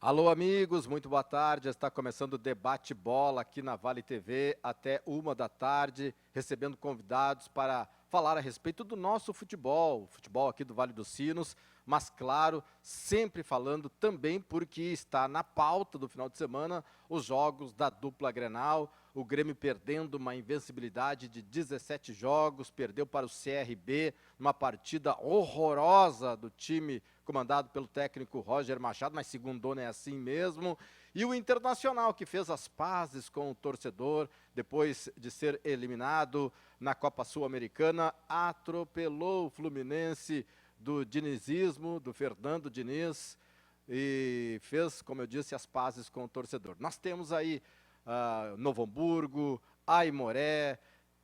Alô, amigos, muito boa tarde. Está começando o Debate Bola aqui na Vale TV até 1 da tarde, recebendo convidados para falar a respeito do nosso futebol aqui do Vale dos Sinos, mas claro, sempre falando também porque está na pauta do final de semana os jogos da dupla Grenal, o Grêmio perdendo uma invencibilidade de 17 jogos, perdeu para o CRB, numa partida horrorosa do time comandado pelo técnico Roger Machado, mas segundo é assim mesmo. E o Internacional, que fez as pazes com o torcedor, depois de ser eliminado na Copa Sul-Americana, atropelou o Fluminense do dinizismo, do Fernando Diniz, e fez, como eu disse, as pazes com o torcedor. Nós temos aí Novo Hamburgo, Aimoré,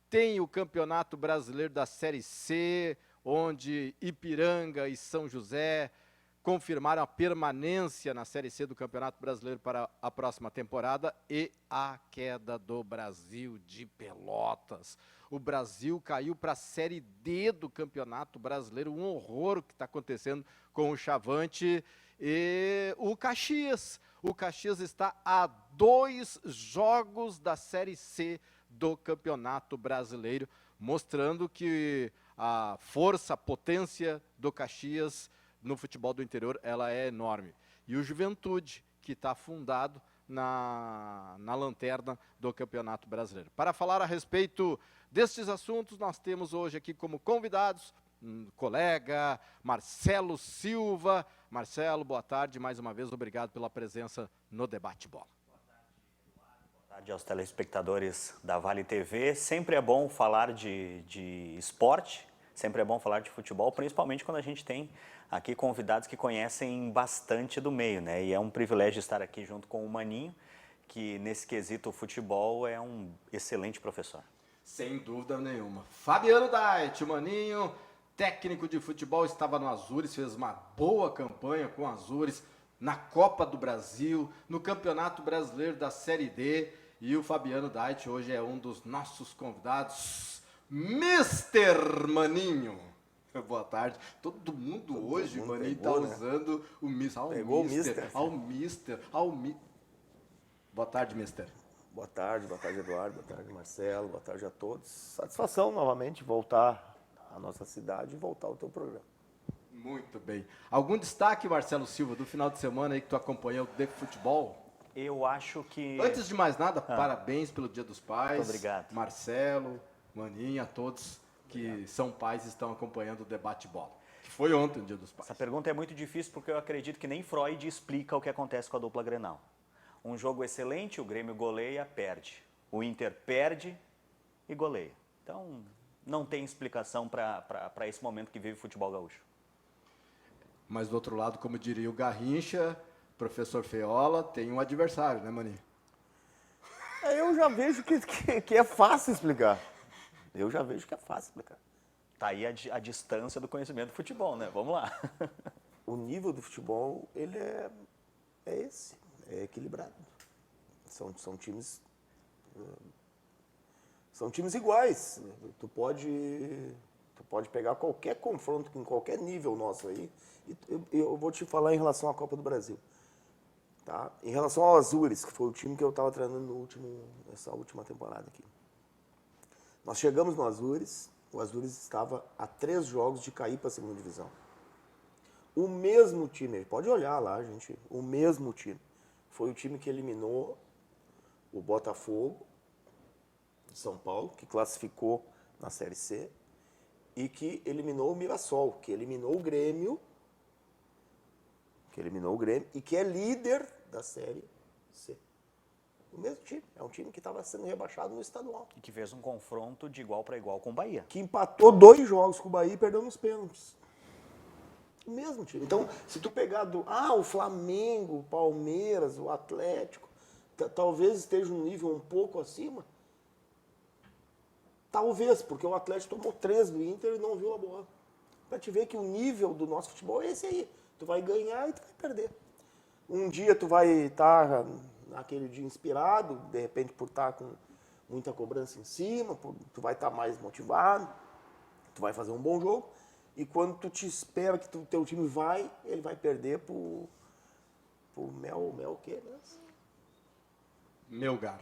tem o Campeonato Brasileiro da Série C, onde Ipiranga e São José confirmaram a permanência na Série C do Campeonato Brasileiro para a próxima temporada, e a queda do Brasil de Pelotas. O Brasil caiu para a Série D do Campeonato Brasileiro, um horror o que está acontecendo com o Chavante. E o Caxias está a 2 jogos da Série C do Campeonato Brasileiro, mostrando que a força, a potência do Caxias no futebol do interior, ela é enorme. E o Juventude, que está afundado na lanterna do Campeonato Brasileiro. Para falar a respeito destes assuntos, nós temos hoje aqui como convidados colega Marcelo Silva. Marcelo, boa tarde, mais uma vez, obrigado pela presença no Debate Bola. Boa tarde aos telespectadores da Vale TV. Sempre é bom falar de esporte, sempre é bom falar de futebol, principalmente quando a gente tem aqui convidados que conhecem bastante do meio, né? E é um privilégio estar aqui junto com o Maninho, que nesse quesito futebol é um excelente professor. Sem dúvida nenhuma. Fabiano Dait, o Maninho, técnico de futebol, estava no Azures, fez uma boa campanha com o Azures na Copa do Brasil, no Campeonato Brasileiro da Série D, e o Fabiano Dait hoje é um dos nossos convidados, Mister Maninho. Boa tarde. Todo mundo hoje, o Maninho está usando o Mister. Pegou o Mister. Boa tarde, Mister. Boa tarde Eduardo, boa tarde Marcelo, boa tarde a todos. Satisfação novamente voltar à nossa cidade e voltar ao teu programa. Muito bem. Algum destaque, Marcelo Silva, do final de semana aí que tu acompanhou de futebol? Eu acho que... Antes de mais nada, parabéns pelo Dia dos Pais. Muito obrigado. Marcelo, Maninho, a todos que são pais e estão acompanhando o Debate Bola. Que foi ontem o Dia dos Pais. Essa pergunta é muito difícil porque eu acredito que nem Freud explica o que acontece com a dupla Grenal. Um jogo excelente, o Grêmio goleia, perde. O Inter perde e goleia. Então, não tem explicação para esse momento que vive o futebol gaúcho. Mas do outro lado, como diria o Garrincha, professor Feola, tem um adversário, né, Maninho? Eu já vejo que é fácil explicar. Tá aí a distância do conhecimento do futebol, né? Vamos lá. O nível do futebol, ele é esse. É equilibrado. São times iguais. Tu pode pegar qualquer confronto em qualquer nível nosso aí. E eu vou te falar em relação à Copa do Brasil. Tá? Em relação ao Azures, que foi o time que eu estava treinando nessa última temporada aqui. Nós chegamos no Azures, o Azures estava a 3 jogos de cair para a segunda divisão. O mesmo time, pode olhar lá, gente, o mesmo time. Foi o time que eliminou o Botafogo de São Paulo, que classificou na Série C, e que eliminou o Mirassol, que eliminou o Grêmio, e que é líder da Série C. O mesmo time, é um time que estava sendo rebaixado no estadual. E que fez um confronto de igual para igual com o Bahia. Que empatou 2 jogos com o Bahia e perdeu nos pênaltis. O mesmo time. Então, se tu pegar o Flamengo, o Palmeiras, o Atlético, talvez esteja um nível um pouco acima. Talvez, porque o Atlético tomou 3 do Inter e não viu a bola. Para te ver que o nível do nosso futebol é esse aí. Tu vai ganhar e tu vai perder. Um dia tu vai estar naquele dia inspirado, de repente por estar com muita cobrança em cima, tu vai estar mais motivado, tu vai fazer um bom jogo. E quando tu te espera que teu time ele vai perder pro Mel o quê? Melgar,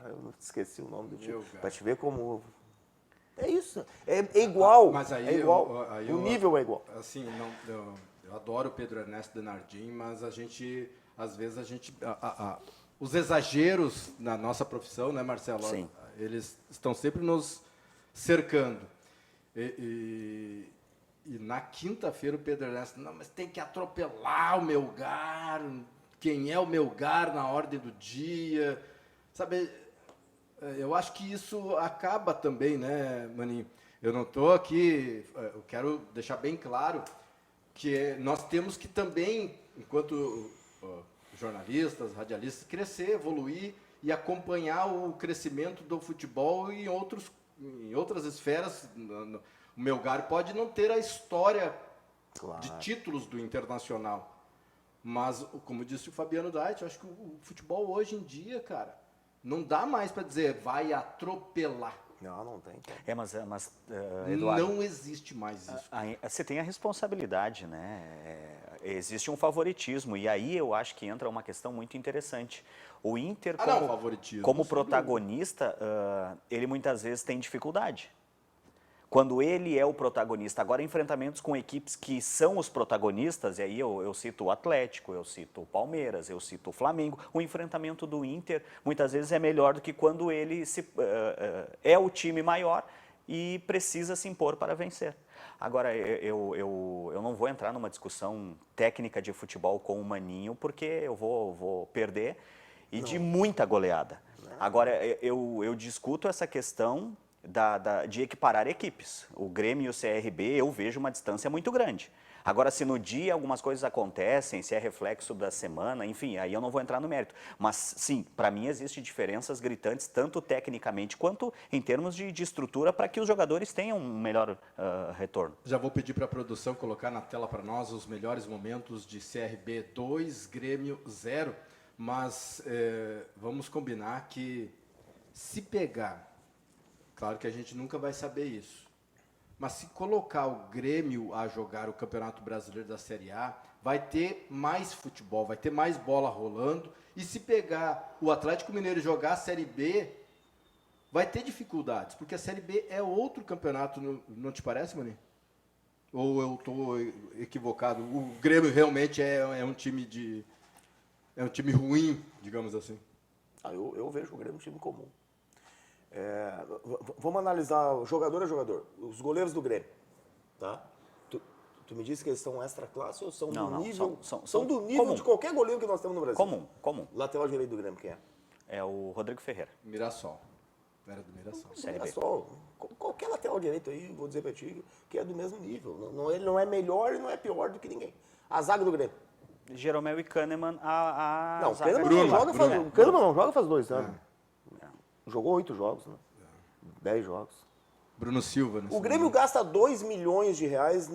eu esqueci o nome do time. Para te ver como... É isso, é igual, Mas aí é igual, o nível é igual. Assim, eu adoro o Pedro Ernesto Denardim, mas às vezes os exageros na nossa profissão, né, Marcelo? Sim. Eles estão sempre nos cercando. E na quinta-feira o Pedro Ernesto, não, mas tem que atropelar o Melgar, quem é o Melgar na ordem do dia, sabe? Eu acho que isso acaba também, né, Maninho? Eu não estou aqui, eu quero deixar bem claro que nós temos que também, enquanto jornalistas, radialistas, crescer, evoluir e acompanhar o crescimento do futebol em outras esferas. O Melgar pode não ter a história de títulos do Internacional, mas, como disse o Fabiano Dait, eu acho que o futebol hoje em dia, cara, não dá mais para dizer vai atropelar. Não tem. Mas Eduardo, não existe mais isso. Você tem a responsabilidade, né? Existe um favoritismo, e aí eu acho que entra uma questão muito interessante. O Inter, como protagonista, ele muitas vezes tem dificuldade. Quando ele é o protagonista. Agora, enfrentamentos com equipes que são os protagonistas, e aí eu cito o Atlético, eu cito o Palmeiras, eu cito o Flamengo, o enfrentamento do Inter muitas vezes é melhor do que quando ele é o time maior e precisa se impor para vencer. Agora, eu não vou entrar numa discussão técnica de futebol com o Maninho, porque eu vou perder e de muita goleada. Agora, eu discuto essa questão de equiparar equipes. O Grêmio e o CRB, eu vejo uma distância muito grande. Agora, se no dia algumas coisas acontecem, se é reflexo da semana, enfim, aí eu não vou entrar no mérito. Mas, sim, para mim existem diferenças gritantes, tanto tecnicamente quanto em termos de estrutura, para que os jogadores tenham um melhor retorno. Já vou pedir para a produção colocar na tela para nós os melhores momentos de CRB 2, Grêmio 0, mas vamos combinar que se pegar... Claro que a gente nunca vai saber isso. Mas se colocar o Grêmio a jogar o Campeonato Brasileiro da Série A, vai ter mais futebol, vai ter mais bola rolando. E se pegar o Atlético Mineiro e jogar a Série B, vai ter dificuldades, porque a Série B é outro campeonato, não te parece, Maninho? Ou eu estou equivocado? O Grêmio realmente é um time ruim, digamos assim. Eu vejo o Grêmio um time comum. Vamos analisar jogador a jogador. Os goleiros do Grêmio, tá? Tu me disse que eles são extra classe ou são do nível? São do nível comum. De qualquer goleiro que nós temos no Brasil. Comum. Lateral direito do Grêmio, quem é? É o Rodrigo Ferreira. Mirassol. Era do Mirassol. Mirassol. Qualquer lateral direito aí, vou dizer pra ti, que é do mesmo nível. Ele não é melhor e não é pior do que ninguém. A zaga do Grêmio. Jeromel e Kahneman, não, o Kahneman não joga faz 2 anos. Jogou 8 jogos, né? 10 jogos. Bruno Silva. O Grêmio gasta 2 milhões de reais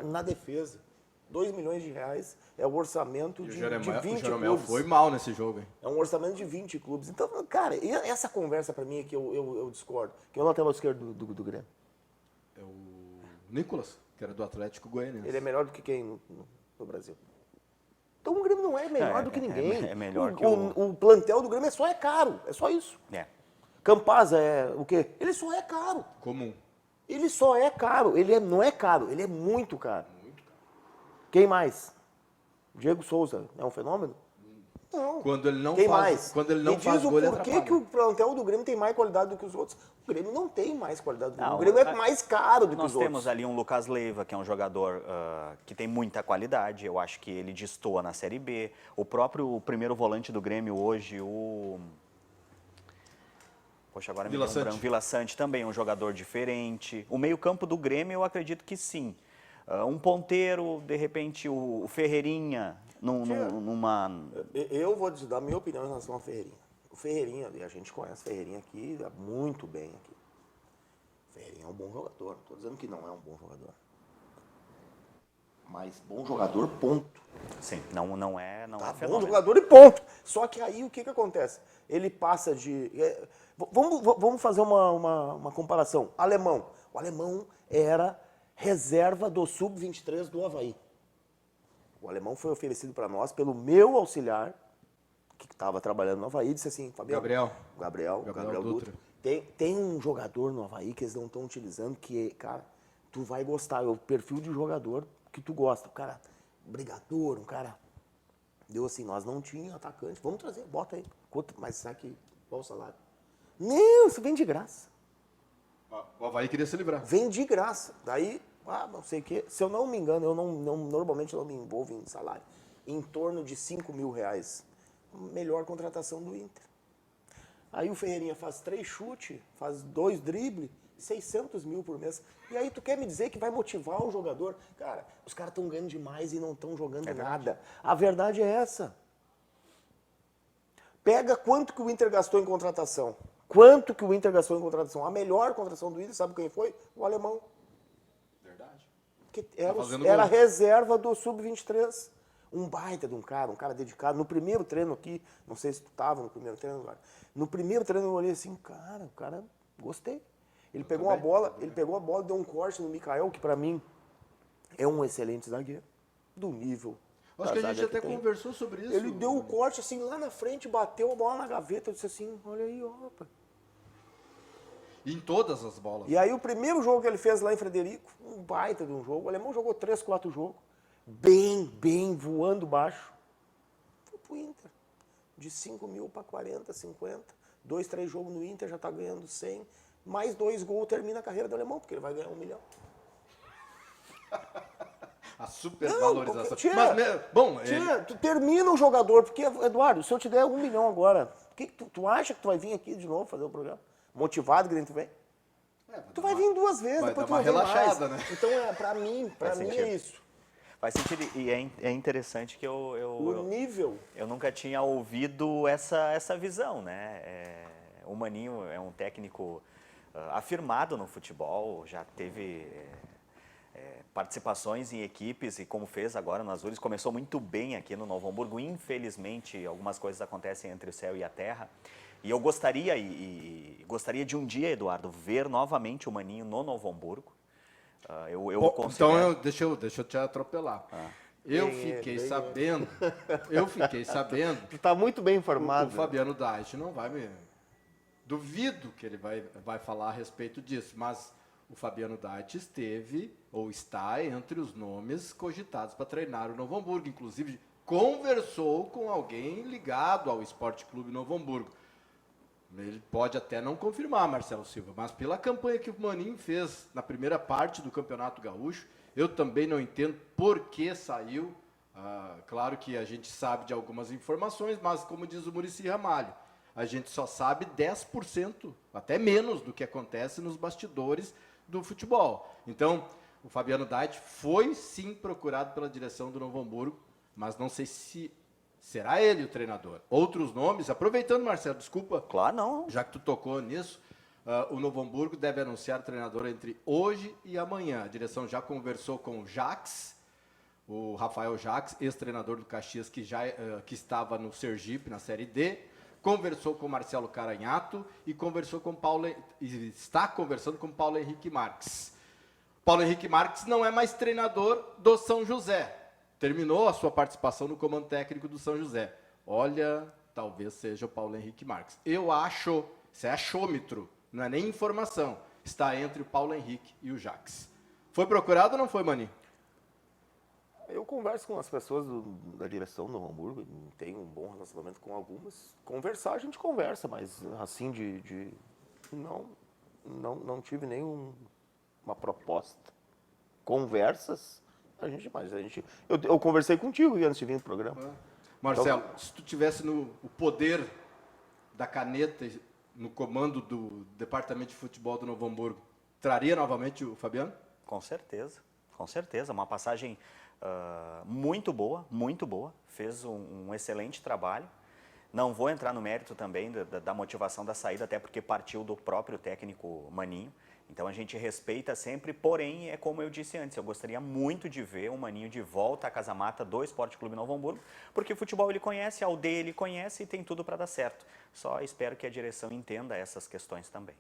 na defesa. 2 milhões de reais é o orçamento de 20 clubes. O Jeromel foi mal nesse jogo, hein? É um orçamento de 20 clubes. Então, cara, essa conversa pra mim é que eu discordo. Quem é o lateral esquerdo do Grêmio? É o Nicolas, que era do Atlético Goianiense. Ele é melhor do que quem no Brasil? Então o Grêmio não é melhor do que ninguém. É melhor que o plantel do Grêmio é caro. É só isso. Campaz é o quê? Ele só é caro. Comum. Ele só é caro. Ele não é caro, ele é muito caro. Muito caro. Quem mais? Diego Souza é um fenômeno? Não. Quando ele não Quem faz, mais? Quando ele não faz gol, ele atrapalha. Por que o plantel do Grêmio tem mais qualidade do que os outros? O Grêmio não tem mais qualidade do que os outros. O Grêmio é mais caro do que os outros. Nós temos ali um Lucas Leiva, que é um jogador que tem muita qualidade. Eu acho que ele destoa na Série B. O próprio primeiro volante do Grêmio hoje, Poxa, agora me deu um branco. Vila Sante também é um jogador diferente. O meio-campo do Grêmio, eu acredito que sim. Um ponteiro, de repente, o Ferreirinha, numa... Eu vou te dar a minha opinião em relação ao Ferreirinha. O Ferreirinha, a gente conhece o Ferreirinha aqui muito bem aqui. Ferreirinha é um bom jogador, não estou dizendo que não é um bom jogador. Mas bom jogador, ponto. Sim, não é Tá, bom fenômeno. jogador e ponto. Só que aí o que acontece? Ele passa de... vamos fazer uma comparação. Alemão. O alemão era reserva do Sub-23 do Avaí. O alemão foi oferecido para nós pelo meu auxiliar, que estava trabalhando no Avaí, disse assim, Fabiano... Gabriel Dutra. Tem um jogador no Avaí que eles não estão utilizando, que, cara, tu vai gostar. É o perfil de jogador que tu gosta. O cara brigador, um cara... Deu assim, nós não tínhamos atacante. Vamos trazer, bota aí. Quanto, mas sabe que qual o salário? Não, isso vem de graça. O Avaí queria se livrar. Vem de graça. Daí, não sei o quê. Se eu não me engano, eu normalmente não me envolvo em salário. Em torno de 5 mil reais. Melhor contratação do Inter. Aí o Ferreirinha faz 3 chutes, faz 2 dribles, 600 mil por mês. E aí tu quer me dizer que vai motivar o jogador? Cara, os caras estão ganhando demais e não estão jogando nada. A verdade é essa. Pega quanto que o Inter gastou em contratação. Quanto que o Inter gastou em contratação? A melhor contratação do Inter, sabe quem foi? O alemão. Verdade. Que gol. era a reserva do Sub-23. Um baita de um cara dedicado. No primeiro treino aqui, não sei se tu estava no primeiro treino agora. No primeiro treino eu olhei assim, o cara, gostei. Ele pegou a bola e deu um corte no Mikael, que pra mim é um excelente zagueiro, do nível. Acho que a gente até conversou sobre isso. Ele deu o corte assim lá na frente, bateu a bola na gaveta, eu disse assim, olha aí, ó, rapaz. Em todas as bolas. E aí o primeiro jogo que ele fez lá em Frederico, um baita de um jogo, o alemão jogou 3, 4 jogos, bem, voando baixo. Foi pro Inter. De 5 mil para 40, 50. 2, 3 jogos no Inter, já tá ganhando 100. Mais 2 gols, termina a carreira do alemão, porque ele vai ganhar 1 milhão. A supervalorização. Tu termina o jogador, porque, Eduardo, se eu te der 1 milhão agora, tu acha que tu vai vir aqui de novo fazer o programa? Motivado que nem tu vem? Tu vai vir 2 vezes, vai depois dar uma tu vai vir relaxada, mais. né? Então, pra mim é isso. Faz sentido e é interessante que O nível. eu nunca tinha ouvido essa visão, né? O Maninho é um técnico afirmado no futebol, já teve participações em equipes e como fez agora no Azures, começou muito bem aqui no Novo Hamburgo. Infelizmente, algumas coisas acontecem entre o céu e a terra. E eu gostaria de um dia, Eduardo, ver novamente o Maninho no Novo Hamburgo. Então, deixa eu te atropelar. Eu fiquei sabendo. Tu tá muito bem informado. O Fabiano Dait não vai me... Duvido que ele vai falar a respeito disso, mas o Fabiano Dait esteve, ou está, entre os nomes cogitados para treinar o Novo Hamburgo. Inclusive, conversou com alguém ligado ao Esporte Clube Novo Hamburgo. Ele pode até não confirmar, Marcelo Silva, mas pela campanha que o Maninho fez na primeira parte do Campeonato Gaúcho, eu também não entendo por que saiu. Claro que a gente sabe de algumas informações, mas como diz o Muricy Ramalho, a gente só sabe 10%, até menos, do que acontece nos bastidores do futebol. Então, o Fabiano Dait foi sim procurado pela direção do Novo Hamburgo, mas não sei se será ele o treinador. Outros nomes, aproveitando, Marcelo, desculpa. Claro, não. Já que tu tocou nisso, o Novo Hamburgo deve anunciar o treinador entre hoje e amanhã. A direção já conversou com o Jacques, o Rafael Jacques, ex-treinador do Caxias, que estava no Sergipe, na Série D. Conversou com o Marcelo Caranhato e está conversando com o Paulo Henrique Marques. Paulo Henrique Marques não é mais treinador do São José. Terminou a sua participação no comando técnico do São José. Olha, talvez seja o Paulo Henrique Marques. Eu acho, isso é achômetro, não é nem informação. Está entre o Paulo Henrique e o Jacques. Foi procurado ou não foi, Maninho? Eu converso com as pessoas da direção do Novo Hamburgo, tenho um bom relacionamento com algumas. Conversar, a gente conversa, mas assim não tive nenhuma proposta. Conversas, eu conversei contigo antes de vir no programa. Marcelo, se tu tivesse o poder da caneta no comando do departamento de futebol do Novo Hamburgo, traria novamente o Fabiano? Com certeza. Uma passagem muito boa. Fez um excelente trabalho. Não vou entrar no mérito também da motivação da saída, até porque partiu do próprio técnico Maninho. Então a gente respeita sempre, porém, é como eu disse antes, eu gostaria muito de ver o Maninho de volta à Casa Mata do Esporte Clube Novo Hamburgo, porque o futebol ele conhece, a aldeia ele conhece e tem tudo para dar certo. Só espero que a direção entenda essas questões também.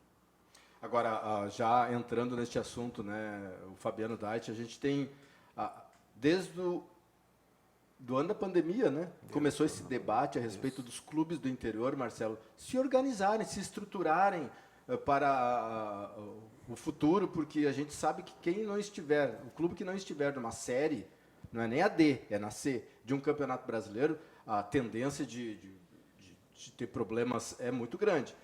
Agora, já entrando neste assunto, né, o Fabiano Dait, a gente tem, desde do ano da pandemia, né, começou esse debate a respeito dos clubes do interior, Marcelo, se organizarem, se estruturarem para o futuro, porque a gente sabe que quem não estiver, o clube que não estiver numa série, não é nem a D, é na C, de um campeonato brasileiro, a tendência de ter problemas é muito grande.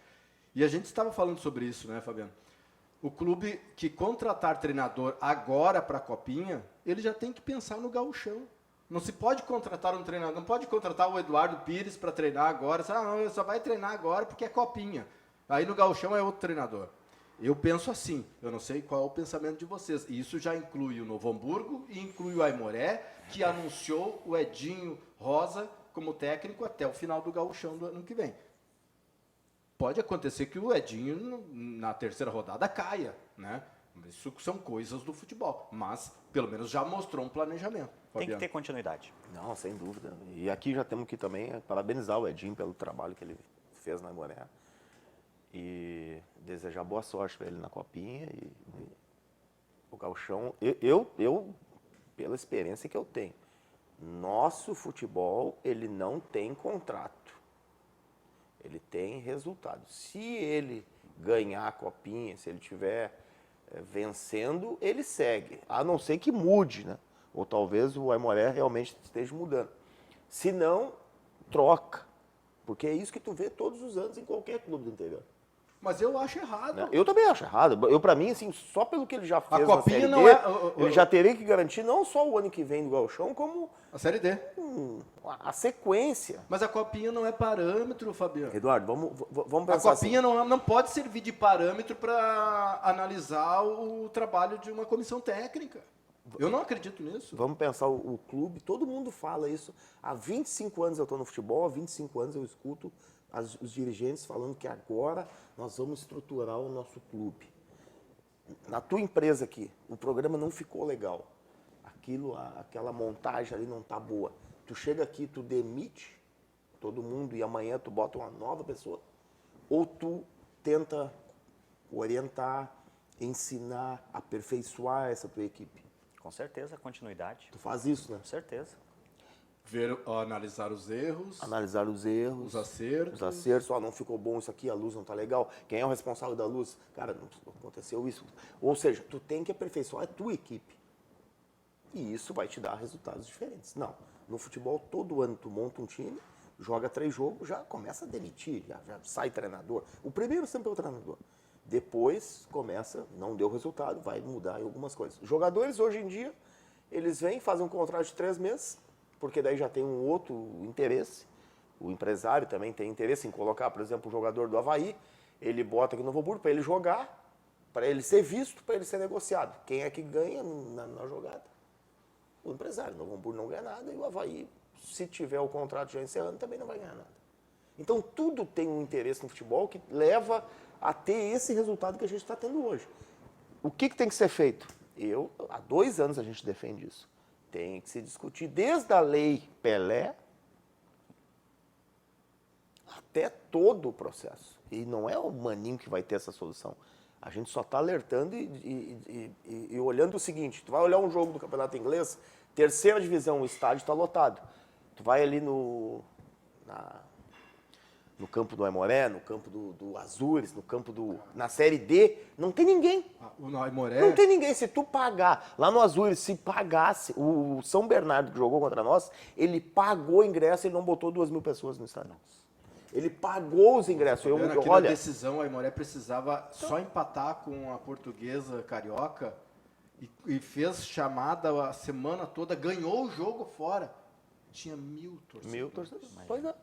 E a gente estava falando sobre isso, né, Fabiano? O clube que contratar treinador agora para a Copinha, ele já tem que pensar no gauchão. Não se pode contratar um treinador, não pode contratar o Eduardo Pires para treinar agora. Não, ele só vai treinar agora porque é Copinha. Aí no gauchão é outro treinador. Eu penso assim, eu não sei qual é o pensamento de vocês. E isso já inclui o Novo Hamburgo e inclui o Aimoré, que anunciou o Edinho Rosa como técnico até o final do gauchão do ano que vem. Pode acontecer que o Edinho, na terceira rodada, caia, né? Isso são coisas do futebol, mas pelo menos já mostrou um planejamento. Tem que ter continuidade. Não, sem dúvida. E aqui já temos que também parabenizar o Edinho pelo trabalho que ele fez na Aimoré e desejar boa sorte para ele na Copinha e o gauchão. Eu, pela experiência que eu tenho, nosso futebol, ele não tem contrato. Ele tem resultado. Se ele ganhar a Copinha, se ele estiver vencendo, ele segue. A não ser que mude, né? Ou talvez o Aimoré realmente esteja mudando. Se não, troca. Porque é isso que tu vê todos os anos em qualquer clube do interior. Mas eu acho errado. Eu também acho errado. Eu, pra mim, assim, só pelo que ele já fez A na Série Copinha D, não é... ele já teria que garantir não só o ano que vem do gauchão, como A Série D. a sequência. Mas a Copinha não é parâmetro, Fabiano. Eduardo, vamos A pensar Copinha assim. não pode servir de parâmetro para analisar o trabalho de uma comissão técnica. Eu não acredito nisso. Vamos pensar o clube, todo mundo fala isso. Há 25 anos eu estou no futebol, há 25 anos eu escuto os dirigentes falando que agora nós vamos estruturar o nosso clube. Na tua empresa aqui, o programa não ficou legal. Aquela montagem ali não está boa. Tu chega aqui, tu demite todo mundo e amanhã tu bota uma nova pessoa. Ou tu tenta orientar, ensinar, aperfeiçoar essa tua equipe. Com certeza, continuidade. Tu faz isso, né? Com certeza. Analisar os erros, Analisar os erros, os acertos. os acertos, não ficou bom isso aqui, a luz não tá legal. Quem é o responsável da luz? Cara, não aconteceu isso. Ou seja, tu tem que aperfeiçoar a tua equipe. E isso vai te dar resultados diferentes. Não, no futebol todo ano tu monta um time, joga 3 jogos, já começa a demitir, já sai treinador. O primeiro sempre é o treinador. Depois começa, não deu resultado, vai mudar em algumas coisas. Jogadores hoje em dia, eles vêm, fazem um contrato de 3 meses, porque daí já tem um outro interesse. O empresário também tem interesse em colocar, por exemplo, o jogador do Avaí, ele bota aqui no Novo Hamburgo para ele jogar, para ele ser visto, para ele ser negociado. Quem é que ganha na jogada? O empresário. O Novo Hamburgo não ganha nada e o Avaí, se tiver o contrato já encerrando, também não vai ganhar nada. Então, tudo tem um interesse no futebol que leva a ter esse resultado que a gente está tendo hoje. O que tem que ser feito? Há 2 anos a gente defende isso. Tem que se discutir desde a lei Pelé até todo o processo. E não é o Maninho que vai ter essa solução. A gente só está alertando e olhando o seguinte, tu vai olhar um jogo do Campeonato Inglês, 3ª divisão, o estádio está lotado. Tu vai ali no campo do Aimoré, no campo do Azures, na Série D, não tem ninguém. O Aimoré... Não tem ninguém. Se tu pagar, lá no Azures, se pagasse, o São Bernardo que jogou contra nós, ele pagou o ingresso e não botou 2.000 pessoas no estádio. Ele pagou os ingressos. Na decisão, a Aimoré precisava só empatar com a Portuguesa Carioca e fez chamada a semana toda, ganhou o jogo fora. Tinha 1.000 torcedores. 1.000 torcedores. Pois é.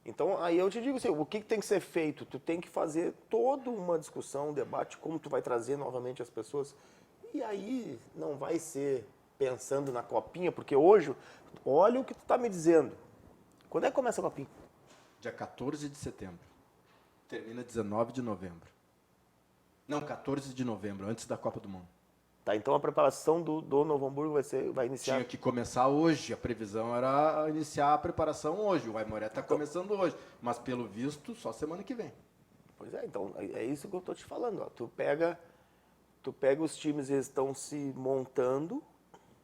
Então, aí eu te digo assim, o que tem que ser feito? Tu tem que fazer toda uma discussão, um debate, como tu vai trazer novamente as pessoas. E aí não vai ser pensando na Copinha, porque hoje, olha o que tu está me dizendo. Quando é que começa a Copinha? Dia 14 de setembro. Termina 19 de novembro. Não, 14 de novembro, antes da Copa do Mundo. Tá, então a preparação do Novo Hamburgo vai iniciar... Tinha que começar hoje, a previsão era iniciar a preparação hoje. O Aimoré está começando hoje, mas pelo visto só semana que vem. Pois é, então é isso que eu tô te falando. Ó. Tu pega os times, eles estão se montando,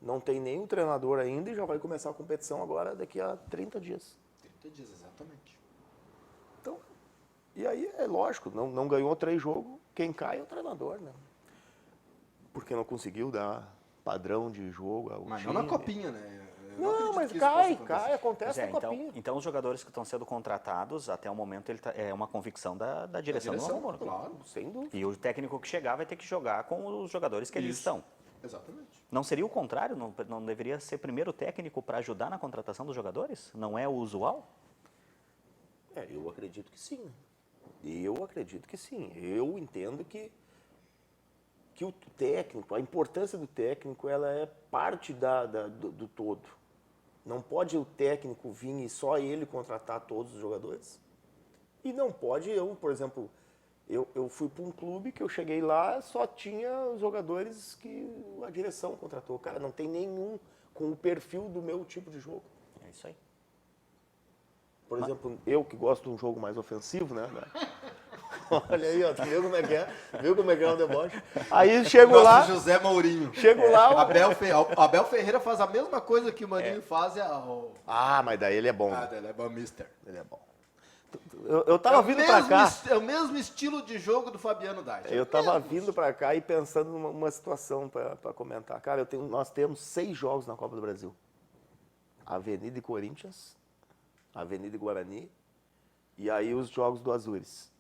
não tem nenhum treinador ainda e já vai começar a competição agora daqui a 30 dias. 30 dias, exatamente. Então, e aí é lógico, não ganhou 3 jogos, quem cai é o treinador, né? Porque não conseguiu dar padrão de jogo ao Mas time. não na copinha, né? Eu Não, acredito mas que isso possa cai, acontecer. acontece na Então, copinha. então os jogadores que estão sendo contratados, até o momento, é uma convicção da direção do Novo Hamburgo. Claro. Sem dúvida. E o técnico que chegar vai ter que jogar com os jogadores que eles Isso. estão. Exatamente. Não seria o contrário? Não deveria ser primeiro o técnico para ajudar na contratação dos jogadores? Não é o usual? Eu acredito que sim. Eu acredito que sim. Eu entendo que o técnico, a importância do técnico, ela é parte do todo. Não pode o técnico vir e só ele contratar todos os jogadores. E não pode por exemplo, eu fui para um clube que eu cheguei lá, só tinha os jogadores que a direção contratou. Cara, não tem nenhum com o perfil do meu tipo de jogo. É isso aí. Por exemplo, eu que gosto de um jogo mais ofensivo, né? Olha aí, ó, tu viu como é que é? Viu como é que é o deboche? Aí chego Nosso lá, José Mourinho. chego lá... Abel Ferreira faz a mesma coisa que o Maninho faz. Ah, mas daí ele é bom. Ele é bom, mister. Ele é bom. Eu tava vindo pra cá... É o mesmo estilo de jogo do Fabiano Dait. Eu tava vindo pra cá e pensando numa situação pra comentar. Cara, nós temos 6 jogos na Copa do Brasil. Avenida e Corinthians, Avenida e Guarani, e aí os jogos do Azures.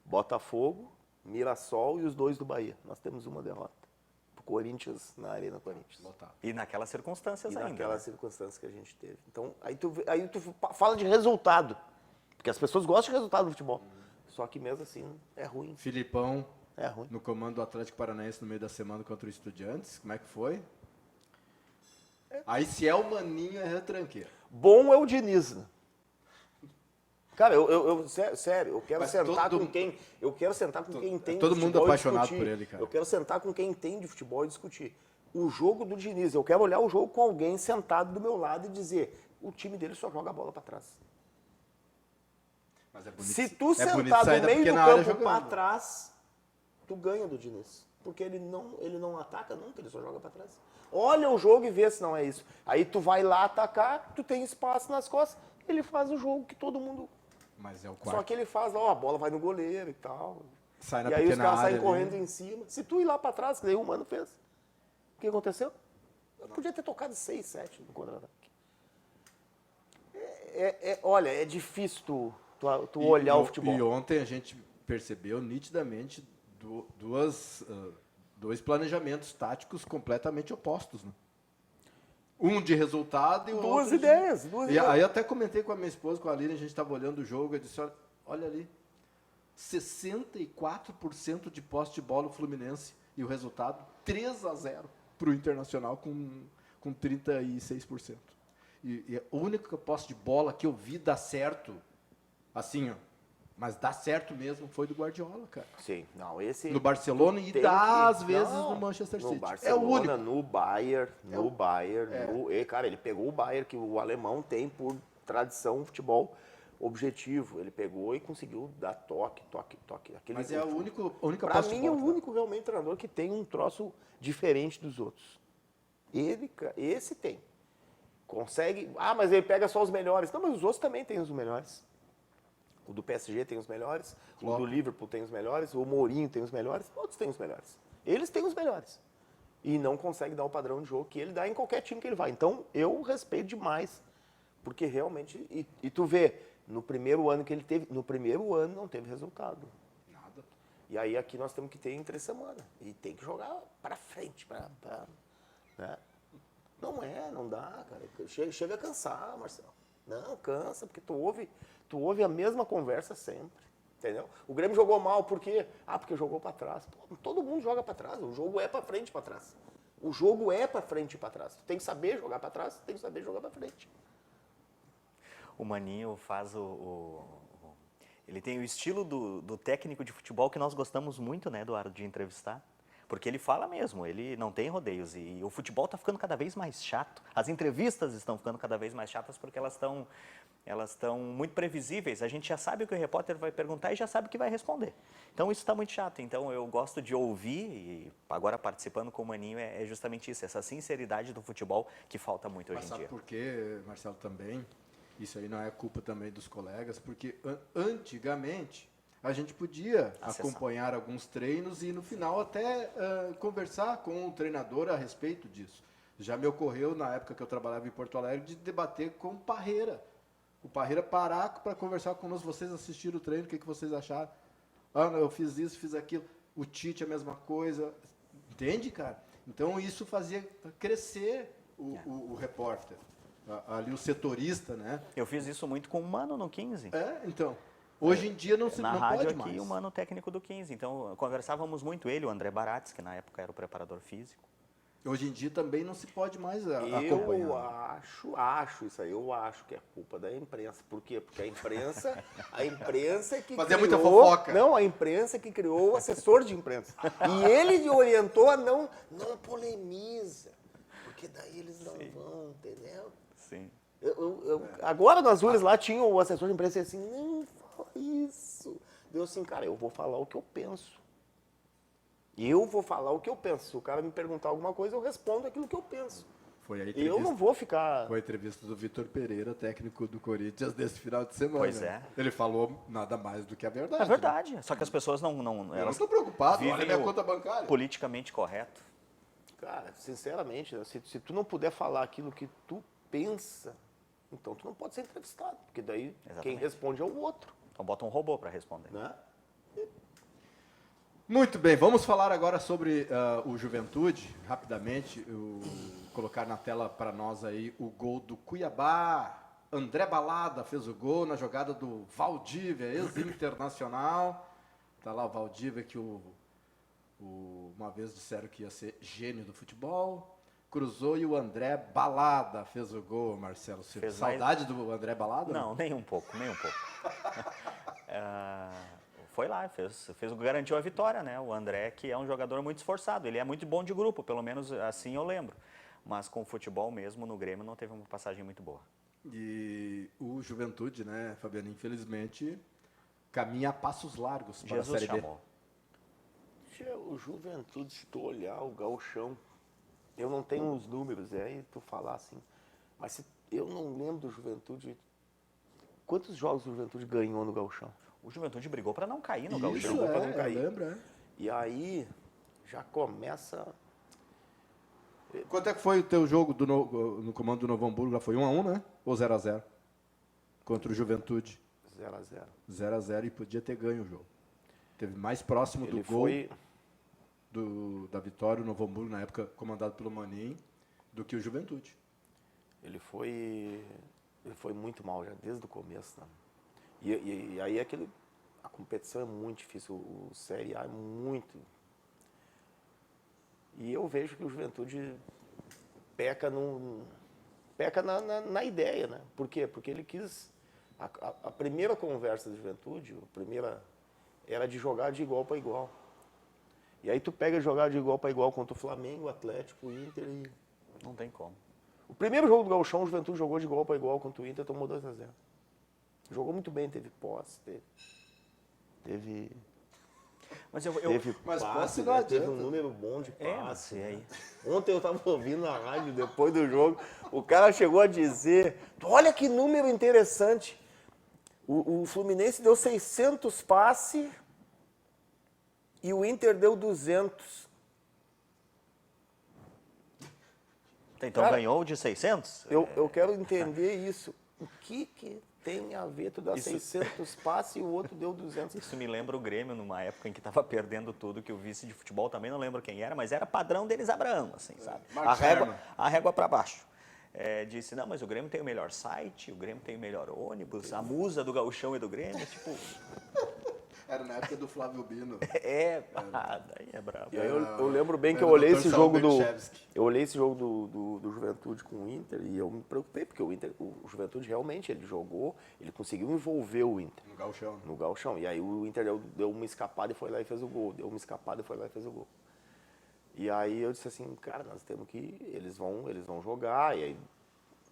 Botafogo, Mirassol e os 2 do Bahia. Nós temos uma derrota. Pro Corinthians, na Arena Corinthians. E naquelas circunstâncias E ainda. naquelas Né? circunstâncias que a gente teve. Então, aí tu fala de resultado. Porque as pessoas gostam de resultado do futebol. Só que mesmo assim, é ruim. Filipão, É ruim. no comando do Atlético Paranaense no meio da semana contra o Estudiantes. Como é que foi? Aí se é o Maninho, é retranqueiro. Bom é o Diniz, né? Cara, sério, eu quero Mas sentar com quem. Eu quero sentar com quem entende todo de mundo futebol e apaixonado discutir. por ele, cara. Eu quero sentar com quem entende de futebol e discutir. O jogo do Diniz, eu quero olhar o jogo com alguém sentado do meu lado e dizer, o time dele só joga a bola pra trás. Mas é bonito, Se tu é bonito sentar sair no da meio do pequena área campo jogando. pra trás, tu ganha do Diniz. Porque ele não ataca nunca, ele só joga pra trás. Olha o jogo e vê se não é isso. Aí tu vai lá atacar, tu tem espaço nas costas, ele faz o jogo que todo mundo... Mas é o Só quarto. que ele faz, ó, a bola vai no goleiro e tal. Sai na E aí os pequena caras saem área correndo ali. em cima. Se tu ir lá pra trás, que nem o Mano fez, o que aconteceu? Eu podia ter tocado 6, 7 no contra-ataque. Olha, é difícil tu olhar o futebol. E ontem a gente percebeu nitidamente dois planejamentos táticos completamente opostos, né? Um de resultado e o Duas outro ideias. E aí eu até comentei com a minha esposa, com a Aline, a gente estava olhando o jogo, eu disse, olha ali, 64% de posse de bola o Fluminense e o resultado 3-0 para o Internacional com 36%. E a única posse de bola que eu vi dar certo, assim, ó, mas dá certo mesmo, foi do Guardiola, cara. Sim, não, esse... No Barcelona e tem dá, que- às vezes, não, no Manchester City. No Barcelona, É o único. no Bayern, cara, ele pegou o Bayern, que o alemão tem por tradição futebol objetivo. Ele pegou e conseguiu dar toque. Mas é a única Pra posse de mim, é o bola que dá. único realmente treinador que tem um troço diferente dos outros. Esse tem. Consegue... Ah, mas ele pega só os melhores. Não, mas os outros também têm os melhores. O do PSG tem os melhores, Klopp. o do Liverpool tem os melhores, o Mourinho tem os melhores, todos têm os melhores. Eles têm os melhores. E não consegue dar o padrão de jogo que ele dá em qualquer time que ele vai. Então, eu respeito demais. Porque realmente... E tu vê, no primeiro ano que ele teve... No primeiro ano não teve resultado. Nada. E aí aqui nós temos que ter em 3 semanas. E tem que jogar pra frente, né? Não dá, cara. Chega a cansar, Marcelo. Não, cansa, porque tu ouve a mesma conversa sempre. Entendeu? O Grêmio jogou mal, por quê? Ah, porque jogou pra trás. Pô, todo mundo joga pra trás. O jogo é pra frente e pra trás. O jogo é pra frente e pra trás. Tu tem que saber jogar pra trás, tem que saber jogar pra frente. O Maninho faz Ele tem o estilo do técnico de futebol que nós gostamos muito, né, Eduardo, de entrevistar. Porque ele fala mesmo, ele não tem rodeios. E o futebol está ficando cada vez mais chato. As entrevistas estão ficando cada vez mais chatas porque elas estão muito previsíveis. A gente já sabe o que o repórter vai perguntar e já sabe o que vai responder. Então isso está muito chato. Então eu gosto de ouvir, e agora participando com o Maninho é justamente isso, essa sinceridade do futebol que falta muito hoje em dia. Mas sabe por quê, Marcelo, também? Isso aí não é culpa também dos colegas, porque antigamente a gente podia acompanhar alguns treinos e no final até conversar com o treinador a respeito disso. Já me ocorreu na época que eu trabalhava em Porto Alegre de debater com o Parreira. O Parreira parar para conversar conosco, vocês assistiram o treino, o que vocês acharam? Ah, eu fiz isso, fiz aquilo. O Tite a mesma coisa. Entende, cara? Então isso fazia crescer o repórter. Ali o setorista, né? Eu fiz isso muito com o Mano no 15. Então. Hoje em dia não Na não rádio pode aqui, mais. o Mano técnico do 15. Então, conversávamos muito ele, o André Baratz, que na época era o preparador físico. Hoje em dia também não se pode mais Eu acompanhar. acho isso aí, eu acho que é culpa da imprensa. Por quê? Porque a imprensa é que Fazia criou... muita fofoca. Não, a imprensa é que criou o assessor de imprensa. E ele orientou a não polemiza, porque daí eles não vão, entendeu? Sim. Agora nas ruas lá tinha o assessor de imprensa e assim, não fala isso. Deu assim, cara, eu vou falar o que eu penso. Eu vou falar o que eu penso. Se o cara me perguntar alguma coisa, eu respondo aquilo que eu penso. Foi a Eu não vou ficar... Foi a entrevista do Vitor Pereira, técnico do Corinthians, desse final de semana. Pois é. Ele falou nada mais do que a verdade. É verdade, só que as pessoas não Eu não elas estou preocupado, vivem olha minha o conta bancária. politicamente correto. Cara, sinceramente, né, se tu não puder falar aquilo que tu pensa, então tu não pode ser entrevistado. Porque daí Exatamente. quem responde é o outro. Então bota um robô para responder. Né? Muito bem, vamos falar agora sobre o Juventude, rapidamente. Colocar na tela para nós aí o gol do Cuiabá. André Balada fez o gol na jogada do Valdívia, ex-internacional. Tá lá o Valdívia que uma vez disseram que ia ser gênio do futebol. Cruzou e o André Balada fez o gol, Marcelo Silva. Fez mais- Saudade do André Balada? Não, nem um pouco, nem um pouco. Foi lá, garantiu a vitória, né? O André, que é um jogador muito esforçado, ele é muito bom de grupo, pelo menos assim eu lembro. Mas com o futebol mesmo, no Grêmio, não teve uma passagem muito boa. E o Juventude, né, Fabiano, infelizmente, caminha a passos largos para a Jesus Série B. chamou. O Juventude, se tu olhar o gauchão, eu não tenho os números, aí tu falar assim, mas eu não lembro do Juventude, quantos jogos o Juventude ganhou no gauchão? O Juventude brigou para não cair no Isso, Gauchão. Brigou pra não eu cair. lembro, é. E aí já começa... Quanto é que foi o teu jogo no comando do Novo Hamburgo? Lá foi 1-1, né? Ou 0-0? Contra o Juventude. 0-0. 0-0 e podia ter ganho o jogo. Teve mais próximo do Ele gol foi... da vitória o Novo Hamburgo, na época comandado pelo Maninho, do que o Juventude. Ele foi muito mal já desde o começo, né? E aí a competição é muito difícil, o Série A é muito. E eu vejo que o Juventude peca na ideia, né? Por quê? Porque ele quis... A primeira conversa da Juventude, era de jogar de igual para igual. E aí tu pega jogar de igual para igual contra o Flamengo, o Atlético, o Inter e... Não tem como. O primeiro jogo do Gauchão, o Juventude jogou de igual para igual contra o Inter, tomou 2-0. Jogou muito bem, teve posse, teve Mas eu Mas passe, posse não né? Teve adianta. um número bom de passe. mas e aí? Ontem eu estava ouvindo na rádio, depois do jogo, o cara chegou a dizer, olha que número interessante, o Fluminense deu 600 passes e o Inter deu 200. Então Cara, ganhou de 600? Eu quero entender isso. O que tem a ver tu dar Isso- 600 passes e o outro deu 200? Isso me lembra o Grêmio numa época em que estava perdendo tudo, que o vice de futebol também não lembro quem era, mas era padrão deles Abraão, assim, sabe? Marcos A régua para baixo. Disse, não, mas o Grêmio tem o melhor site, o Grêmio tem o melhor ônibus, a musa do gauchão e do Grêmio, tipo... Era na época do Flávio Bino. Daí é brabo. E aí eu lembro bem que Era eu olhei Dr. esse jogo Salberchevski. eu olhei esse jogo do Juventude com o Inter e eu me preocupei, porque o Juventude realmente ele jogou, ele conseguiu envolver o Inter. No gauchão. No gauchão. E aí o Inter deu uma escapada e foi lá e fez o gol. Deu uma escapada e foi lá e fez o gol. E aí eu disse assim, cara, nós temos que... Eles vão jogar, e aí,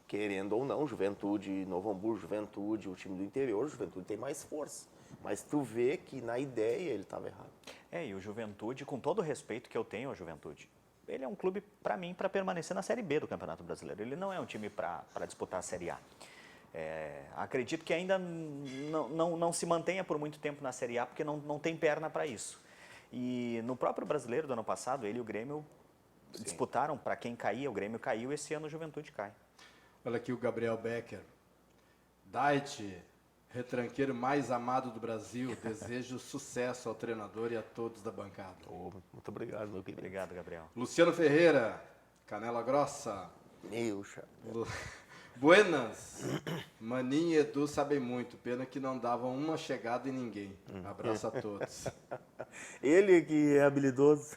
querendo ou não, Juventude, Novo Hamburgo, Juventude, o time do interior, o Juventude tem mais força. Mas tu vê que na ideia ele estava errado. E o Juventude, com todo o respeito que eu tenho ao Juventude, ele é um clube, para mim, para permanecer na Série B do Campeonato Brasileiro. Ele não é um time para disputar a Série A. Acredito que ainda não se mantenha por muito tempo na Série A, porque não tem perna para isso. E no próprio Brasileiro do ano passado, ele e o Grêmio disputaram para quem caía, o Grêmio caiu, esse ano o Juventude cai. Olha aqui o Gabriel Becker. Dait, retranqueiro mais amado do Brasil, desejo sucesso ao treinador e a todos da bancada. Muito obrigado, meu querido. Obrigado, Gabriel. Luciano Ferreira, Canela Grossa. Meu chapa. Buenas, Maninho e Edu sabem muito, pena que não davam uma chegada em ninguém. Abraço a todos. Ele que é habilidoso.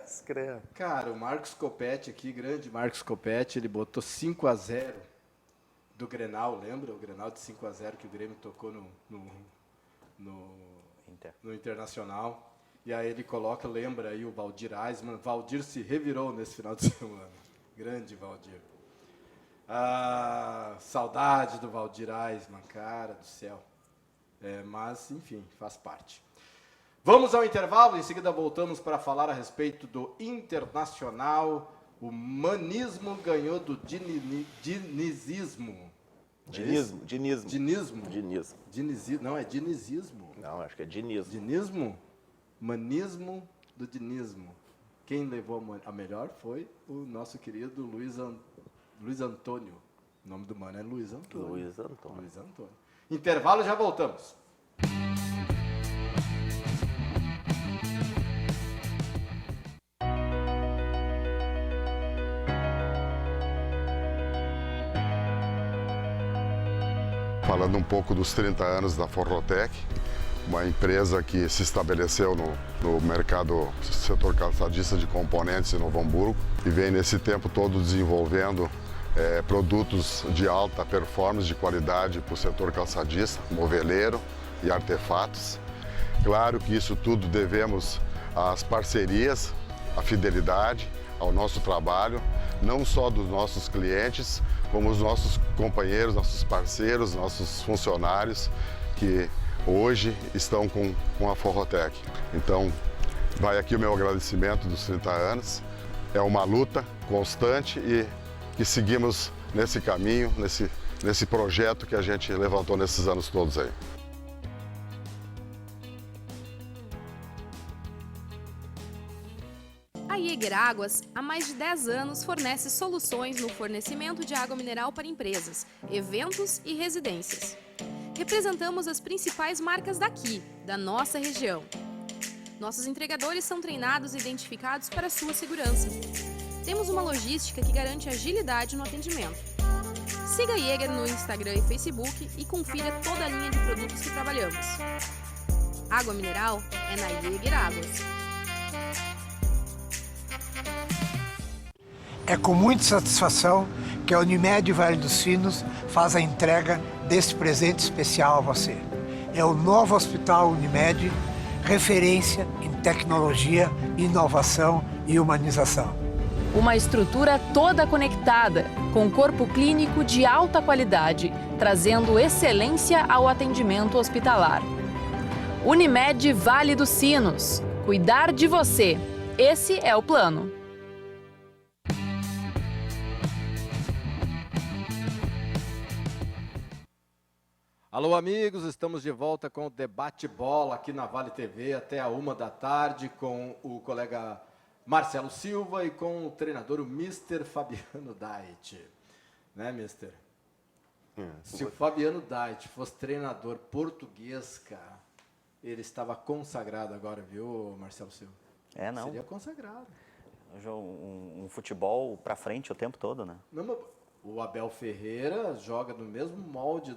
Escreve. Cara, o Marcos Copete aqui, grande Marcos Copete, ele botou 5-0 do Grenal, lembra? O Grenal de 5-0 que o Grêmio tocou no Internacional. E aí ele lembra aí o Valdir Eisman. Valdir se revirou nesse final de semana. Grande Valdir. Saudade do Valdir Eisman, cara do céu. Mas, enfim, faz parte. Vamos ao intervalo, em seguida voltamos para falar a respeito do Internacional. O manismo ganhou do dinizismo. Dinismo. Não, é dinizismo. Não, acho que é dinismo. Dinismo? Manismo do dinismo. Quem levou a melhor foi o nosso querido Luiz Antônio. O nome do mano é Luiz Antônio. Luiz Antônio. Luiz Antônio. Intervalo, já voltamos. Falando um pouco dos 30 anos da Forrotec, uma empresa que se estabeleceu no mercado setor calçadista de componentes em Novo Hamburgo e vem nesse tempo todo desenvolvendo produtos de alta performance, de qualidade para o setor calçadista, moveleiro e artefatos. Claro que isso tudo devemos às parcerias, à fidelidade, ao nosso trabalho, não só dos nossos clientes, como os nossos companheiros, nossos parceiros, nossos funcionários que hoje estão com a Forrotec. Então, vai aqui o meu agradecimento dos 30 anos. É uma luta constante e que seguimos nesse caminho, nesse projeto que a gente levantou nesses anos todos aí. A Jäger Águas, há mais de 10 anos, fornece soluções no fornecimento de água mineral para empresas, eventos e residências. Representamos as principais marcas daqui, da nossa região. Nossos entregadores são treinados e identificados para sua segurança. Temos uma logística que garante agilidade no atendimento. Siga a Jäger no Instagram e Facebook e confira toda a linha de produtos que trabalhamos. Água mineral é na Jäger Águas. É com muita satisfação que a Unimed Vale dos Sinos faz a entrega deste presente especial a você. É o novo Hospital Unimed, referência em tecnologia, inovação e humanização. Uma estrutura toda conectada, com corpo clínico de alta qualidade, trazendo excelência ao atendimento hospitalar. Unimed Vale dos Sinos. Cuidar de você. Esse é o plano. Alô, amigos, estamos de volta com o Debate Bola aqui na Vale TV até a 1h com o colega Marcelo Silva e com o treinador, o Mr. Fabiano Dait. Né, Mister? Se o Fabiano Dait fosse treinador português, cara, ele estava consagrado agora, viu, Marcelo Silva? Não. Seria consagrado. Um futebol pra frente o tempo todo, né? Não, o Abel Ferreira joga no mesmo molde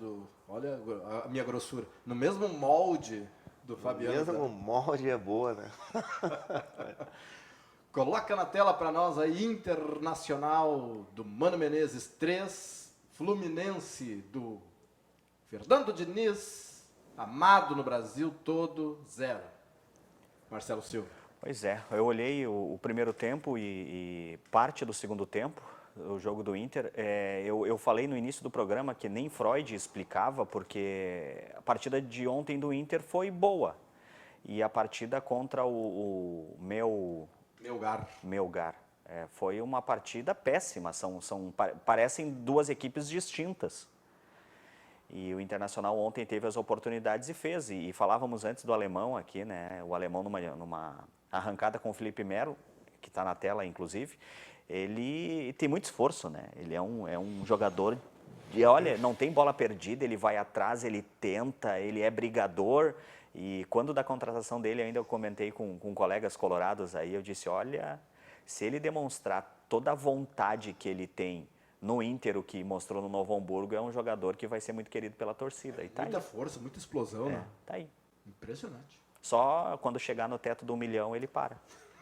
olha a minha grossura, no mesmo molde do Fabiano. Mesmo molde é boa, né? Coloca na tela para nós aí, Internacional do Mano Menezes 3, Fluminense do Fernando Diniz, amado no Brasil todo, 0. Marcelo Silva. Pois é, eu olhei o primeiro tempo e parte do segundo tempo, o jogo do Inter. Eu falei no início do programa que nem Freud explicava, porque a partida de ontem do Inter foi boa. E a partida contra o Melgar. Foi uma partida péssima, parecem duas equipes distintas. E o Internacional ontem teve as oportunidades e fez. E falávamos antes do alemão aqui, né? O alemão numa arrancada com o Felipe Melo, que está na tela inclusive, ele tem muito esforço, né? Ele é um jogador de, olha, não tem bola perdida, ele vai atrás, ele tenta, ele é brigador. E quando da contratação dele, ainda eu comentei com colegas colorados aí, eu disse, olha, se ele demonstrar toda a vontade que ele tem no Inter, o que mostrou no Novo Hamburgo, é um jogador que vai ser muito querido pela torcida. E tá muita aí. Força, muita explosão, né? Tá aí. Impressionante. Só quando chegar no teto do 1 milhão ele para.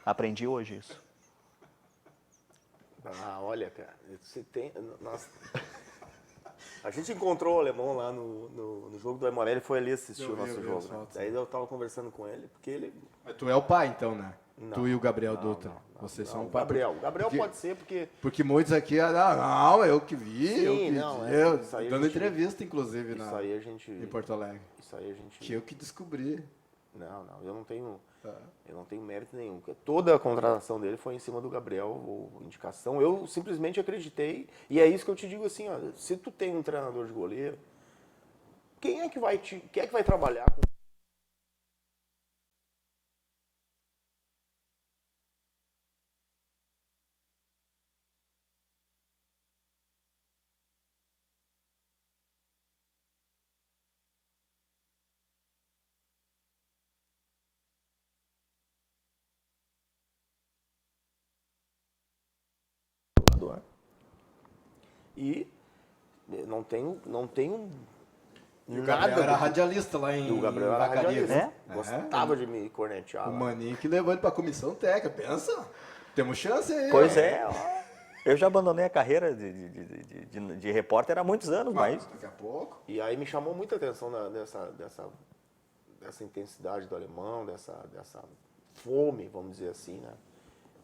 Aprendi hoje isso. Olha, cara, você tem... Nossa. A gente encontrou o alemão lá no jogo do Aimoré, ele foi ali assistir o nosso jogo. Né? Daí eu tava conversando com ele, porque ele... Mas tu é o pai, então, né? Não, tu e o Gabriel Dutra. Vocês são o pai. O Gabriel pode ser, porque... Porque muitos aqui, não, eu que vi, Sim, eu que não, eu, isso aí dando entrevista, inclusive, isso aí a gente, em Porto Alegre. Isso aí a gente... Que eu que descobri. Não, eu não tenho mérito nenhum. Toda a contratação dele foi em cima do Gabriel, ou indicação. Eu simplesmente acreditei, e é isso que eu te digo assim, ó, se tu tem um treinador de goleiro, quem é que vai trabalhar com... E não tenho E o Gabriel era radialista lá em O Gabriel era Vacaria. radialista. Gostava de me cornetear. O Maninho que levou ele pra comissão técnica. Pensa, temos chance aí. Pois é, eu já abandonei a carreira de repórter há muitos anos, mas... Daqui a pouco. E aí me chamou muita atenção dessa intensidade do alemão, dessa fome, vamos dizer assim, né?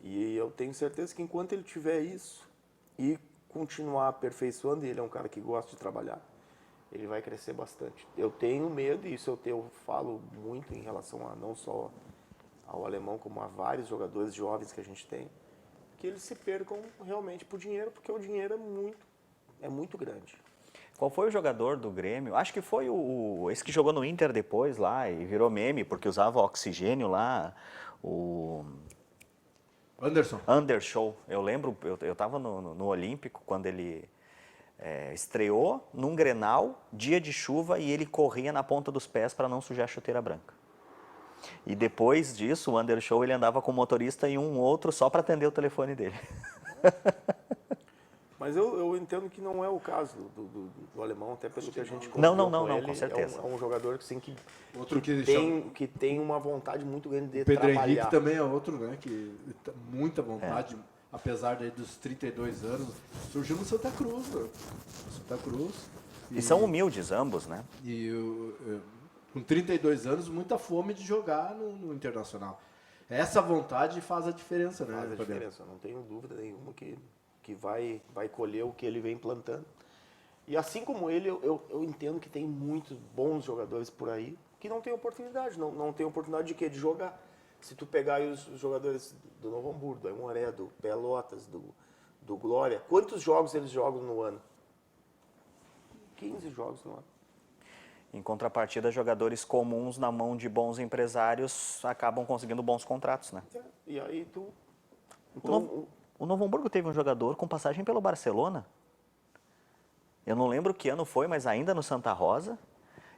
E eu tenho certeza que enquanto ele tiver isso e continuar aperfeiçoando, ele é um cara que gosta de trabalhar, ele vai crescer bastante. Eu tenho medo, e isso eu falo muito em relação a não só ao alemão, como a vários jogadores jovens que a gente tem, que eles se percam realmente por dinheiro, porque o dinheiro é muito grande. Qual foi o jogador do Grêmio? Acho que foi esse que jogou no Inter depois lá e virou meme, porque usava oxigênio lá, o... Anderson. Eu lembro, eu estava no Olímpico quando ele estreou num Grenal, dia de chuva, e ele corria na ponta dos pés para não sujar a chuteira branca. E depois disso, o Anderson, ele andava com o motorista e um outro só para atender o telefone dele. Mas eu entendo que não é o caso do alemão, até pelo que a gente Não, ele, com certeza. É um jogador que, sim, que tem uma vontade muito grande de Pedro trabalhar. Henrique também é outro, né? Que muita vontade, apesar dos 32 anos, surgiu no Santa Cruz, né? Santa Cruz. E são humildes ambos, né? E com 32 anos, muita fome de jogar no Internacional. Essa vontade faz a diferença, né? Faz a diferença, não tenho dúvida nenhuma que vai colher o que ele vem plantando. E assim como ele, eu entendo que tem muitos bons jogadores por aí que não tem oportunidade. Não tem oportunidade de quê? De jogar. Se tu pegar aí os jogadores do Novo Hamburgo, do Aimoré, do Pelotas, do Glória, quantos jogos eles jogam no ano? 15 jogos no ano. Em contrapartida, jogadores comuns na mão de bons empresários acabam conseguindo bons contratos, né? E aí tu... Então, o Novo Hamburgo teve um jogador com passagem pelo Barcelona. Eu não lembro que ano foi, mas ainda no Santa Rosa.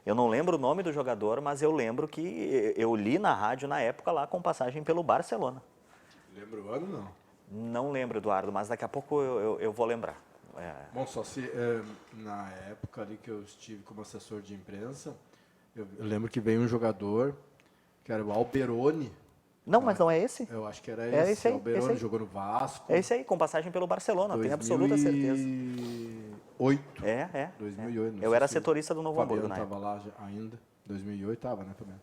Eu não lembro o nome do jogador, mas eu lembro que eu li na rádio na época lá com passagem pelo Barcelona. Lembra o ano, não? Não lembro, Eduardo, mas daqui a pouco eu vou lembrar. Bom, só se na época ali que eu estive como assessor de imprensa, eu lembro que veio um jogador Que era o Alberoni. Não, mas não é esse? Eu acho que era É esse. esse aí, Alberoni esse aí. jogou no Vasco. É esse aí, com passagem pelo Barcelona, tenho absoluta certeza. 2008. É. 2008. não Eu sei era se setorista do Novo Hamburgo Fabiano na época. tava lá ainda. 2008 tava, né, Fabiano?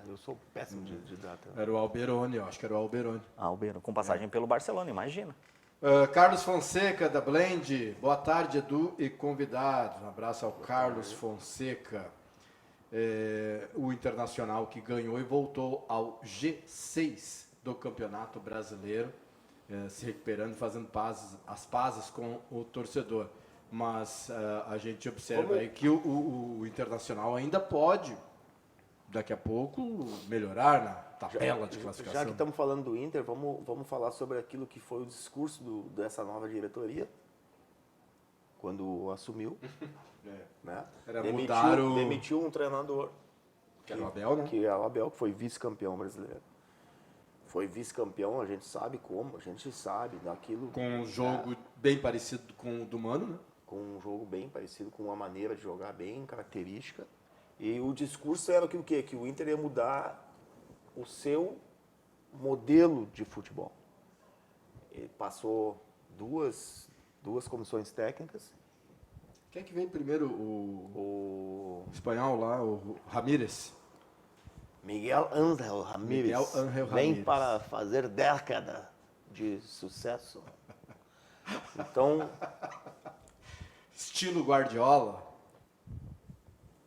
Eu sou péssimo de data. Era o Alberoni, eu acho que era o Alberoni. Alberoni, com passagem pelo Barcelona, imagina. Carlos Fonseca, da Blend. Boa tarde, Edu e convidados. Um abraço ao Carlos Fonseca. O Internacional que ganhou e voltou ao G6 do Campeonato Brasileiro, se recuperando e fazendo as pazes com o torcedor. Mas a gente observa aí que o Internacional ainda pode, daqui a pouco, melhorar na tabela de classificação. Já que estamos falando do Inter, vamos falar sobre aquilo que foi o discurso dessa nova diretoria, quando assumiu. Né? Era mudar o... Demitiu um treinador. Que era o Abel, né? Que é o Abel, que foi vice-campeão brasileiro. Foi vice-campeão, a gente sabe como, a gente sabe daquilo. Com um jogo bem parecido com o do Mano, né? Com um jogo bem parecido, com uma maneira de jogar bem característica. E o discurso era que o quê? Que o Inter ia mudar o seu modelo de futebol. Ele passou duas comissões técnicas. Quem é que veio primeiro? O espanhol lá, o Ramírez. Miguel Ángel Ramírez. Miguel Ángel Vem Ramírez. para fazer década de sucesso. Então, Estilo Guardiola.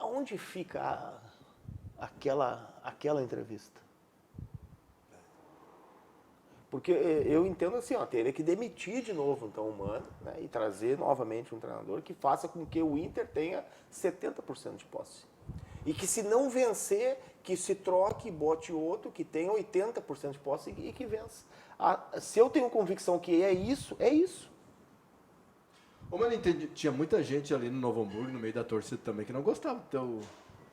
aonde fica aquela entrevista? Porque eu entendo assim, teria que demitir de novo então o Mano, né, e trazer novamente um treinador que faça com que o Inter tenha 70% de posse. E que se não vencer, que se troque e bote outro que tenha 80% de posse e que vença. Se eu tenho convicção que é isso, é isso. Ô, mano, entendi. Tinha muita gente ali no Novo Hamburgo, no meio da torcida também, que não gostava do teu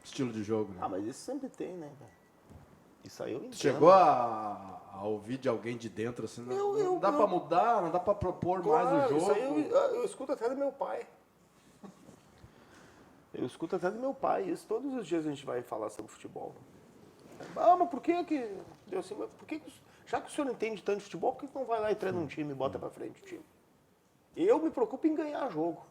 estilo de jogo, né? Mas isso sempre tem, né, cara? Isso aí eu entendo. Chegou a ouvir de alguém de dentro, assim, não dá pra mudar, não dá pra propor mais o jogo. Isso aí eu escuto até do meu pai. Eu escuto até do meu pai. Isso todos os dias a gente vai falar sobre futebol. Mas por que que... Deu assim, mas por que já que o senhor entende tanto de futebol, por que não vai lá e treina um time e bota pra frente o time? Eu me preocupo em ganhar jogo.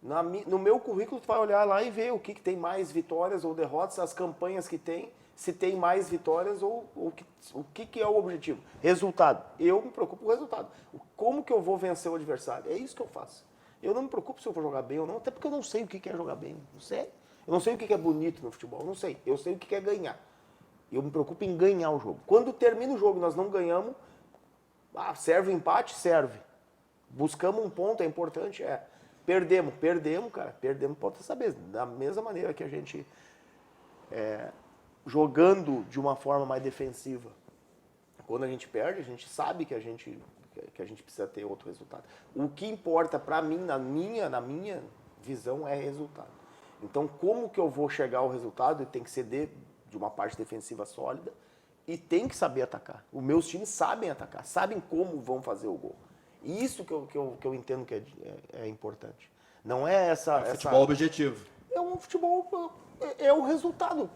No meu currículo, tu vai olhar lá e ver o que tem mais vitórias ou derrotas, as campanhas que tem, se tem mais vitórias ou o que é o objetivo. Resultado. Eu me preocupo com o resultado. Como que eu vou vencer o adversário? É isso que eu faço. Eu não me preocupo se eu vou jogar bem ou não, até porque eu não sei o que é jogar bem. Não sei. Eu não sei o que é bonito no futebol. Eu não sei. Eu sei o que é ganhar. Eu me preocupo em ganhar o jogo. Quando termina o jogo e nós não ganhamos, serve o empate? Serve. Buscamos um ponto, é importante, Perdemos, cara. Perdemos, pode saber. Da mesma maneira que a gente, jogando de uma forma mais defensiva. Quando a gente perde, a gente sabe que a gente precisa ter outro resultado. O que importa para mim, na minha visão, é resultado. Então, como que eu vou chegar ao resultado? Tem que ser de uma parte defensiva sólida e tem que saber atacar. Os meus times sabem atacar, sabem como vão fazer o gol. Isso que eu entendo que é importante. Não é essa... Futebol objetivo. É um futebol... É o resultado. O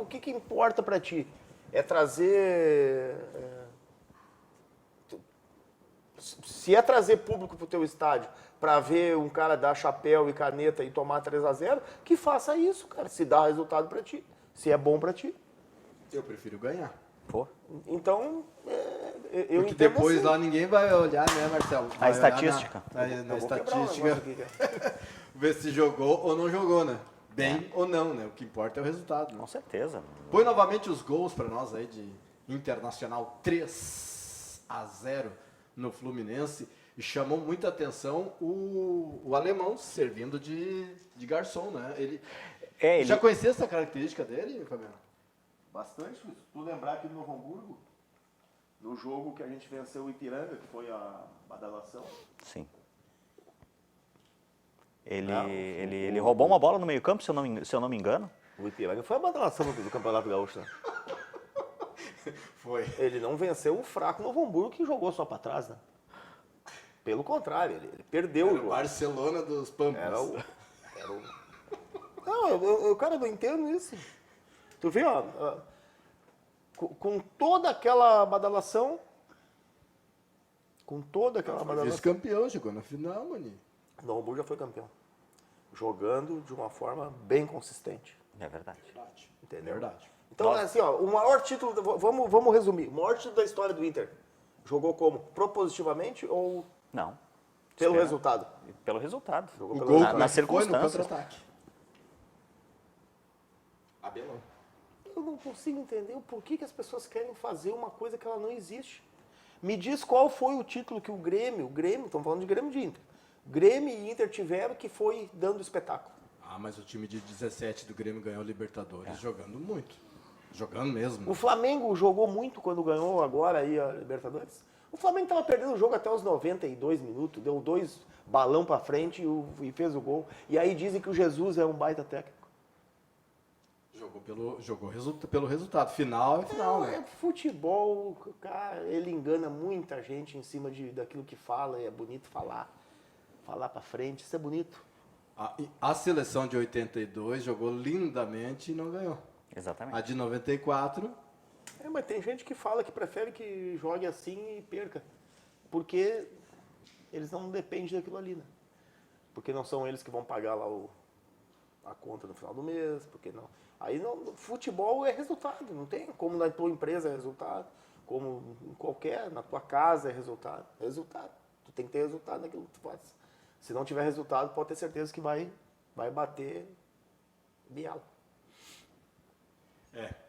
que importa para ti? É trazer... Se é trazer público para o teu estádio para ver um cara dar chapéu e caneta e tomar 3-0, que faça isso, cara. Se dá resultado para ti. Se é bom para ti. Eu prefiro ganhar. Pô. Então, eu Porque entendo depois assim. lá ninguém vai olhar, né, Marcelo? A Vai estatística. olhar na Eu vou quebrar um estatística, negócio aqui, cara. ver se jogou ou não jogou, né? Bem ou não, né? O que importa é o resultado. Né? Com certeza. Põe novamente os gols para nós aí de Internacional 3-0 no Fluminense. E chamou muita atenção o alemão servindo de garçom, né? Ele já conhecia essa característica dele, Fabiano? Bastante. Se tu lembrar aqui no Novo Hamburgo, no jogo que a gente venceu o Ipiranga, que foi a badalação. Sim. Ele roubou uma bola no meio campo, se eu não me engano. O Ipiranga foi a badalação do Campeonato Gaúcho, né? Foi. Ele não venceu o fraco Novo Hamburgo, que jogou só para trás, né? Pelo contrário, ele perdeu o jogo. Barcelona dos Pampas. Era o... Não, cara, eu não entendo isso. Tu vê, com toda aquela badalação, Vice-campeão, chegou na final, Mani. Novo Hamburgo já foi campeão. Jogando de uma forma bem consistente. É verdade. Entendeu? Verdade. Então, assim, ó, o maior título, vamos resumir, o maior título da história do Inter, jogou como? Propositivamente ou Não. pelo Espera. resultado? Pelo resultado. Jogou O pelo gol resultado. nas foi no circunstâncias. contra-ataque. Abelão. Eu não consigo entender o porquê que as pessoas querem fazer uma coisa que ela não existe. Me diz qual foi o título que o Grêmio, estamos falando de Grêmio de Inter, Grêmio e Inter tiveram que foi dando espetáculo. Ah, mas o time de 17 do Grêmio ganhou a Libertadores jogando muito. Jogando mesmo. O Flamengo jogou muito quando ganhou agora aí a Libertadores. O Flamengo estava perdendo o jogo até os 92 minutos, deu 2 balão para frente e fez o gol. E aí dizem que o Jesus é um baita técnico. Pelo resultado. Final é final, né? É futebol, cara, ele engana muita gente em cima daquilo que fala, é bonito falar para frente, isso é bonito. A seleção de 82 jogou lindamente e não ganhou. Exatamente. A de 94, Mas tem gente que fala que prefere que jogue assim e perca, porque eles não dependem daquilo ali, né? Porque não são eles que vão pagar lá a conta no final do mês, porque não. Aí não, futebol é resultado, não tem como na tua empresa é resultado, como em qualquer, na tua casa é resultado. É resultado. Tu tem que ter resultado naquilo que tu faz. Se não tiver resultado, pode ter certeza que vai bater biela.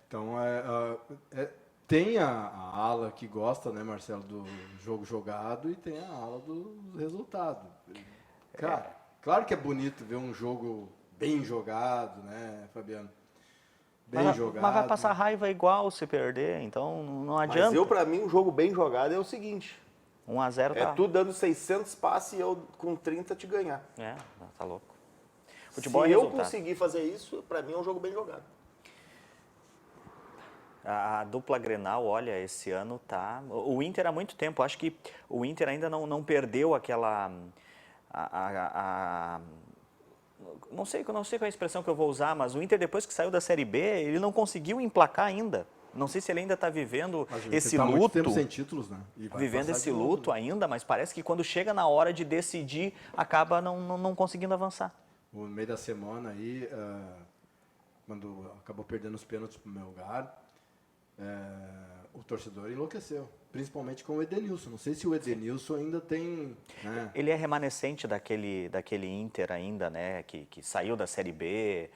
então tem a ala que gosta, né, Marcelo, do jogo jogado e tem a ala do resultado. Cara, claro que é bonito ver um jogo bem jogado, né, Fabiano? Bem jogado. Mas vai passar raiva igual se perder, então não adianta. Mas pra mim, um jogo bem jogado é o seguinte. 1-0 É tá. tu dando 600 passes e eu com 30 te ganhar. É, tá louco. Futebol Se é eu resultado. conseguir fazer isso, pra mim é um jogo bem jogado. A dupla Grenal, olha, esse ano tá... O Inter há muito tempo, acho que o Inter ainda não perdeu aquela... Não sei qual é a expressão que eu vou usar, mas o Inter, depois que saiu da Série B, ele não conseguiu emplacar ainda. Não sei se ele ainda está vivendo Mas o Inter esse tá muito luto. tempo sem títulos, né? E vai Vivendo passar esse de novo, luto né? ainda, mas parece que quando chega na hora de decidir, acaba não conseguindo avançar. No meio da semana aí, quando acabou perdendo os pênaltis pro meu lugar, o torcedor enlouqueceu. Principalmente com o Edenilson. Não sei se o Edenilson ainda tem... né? Ele é remanescente daquele Inter ainda, né, que saiu da Série B.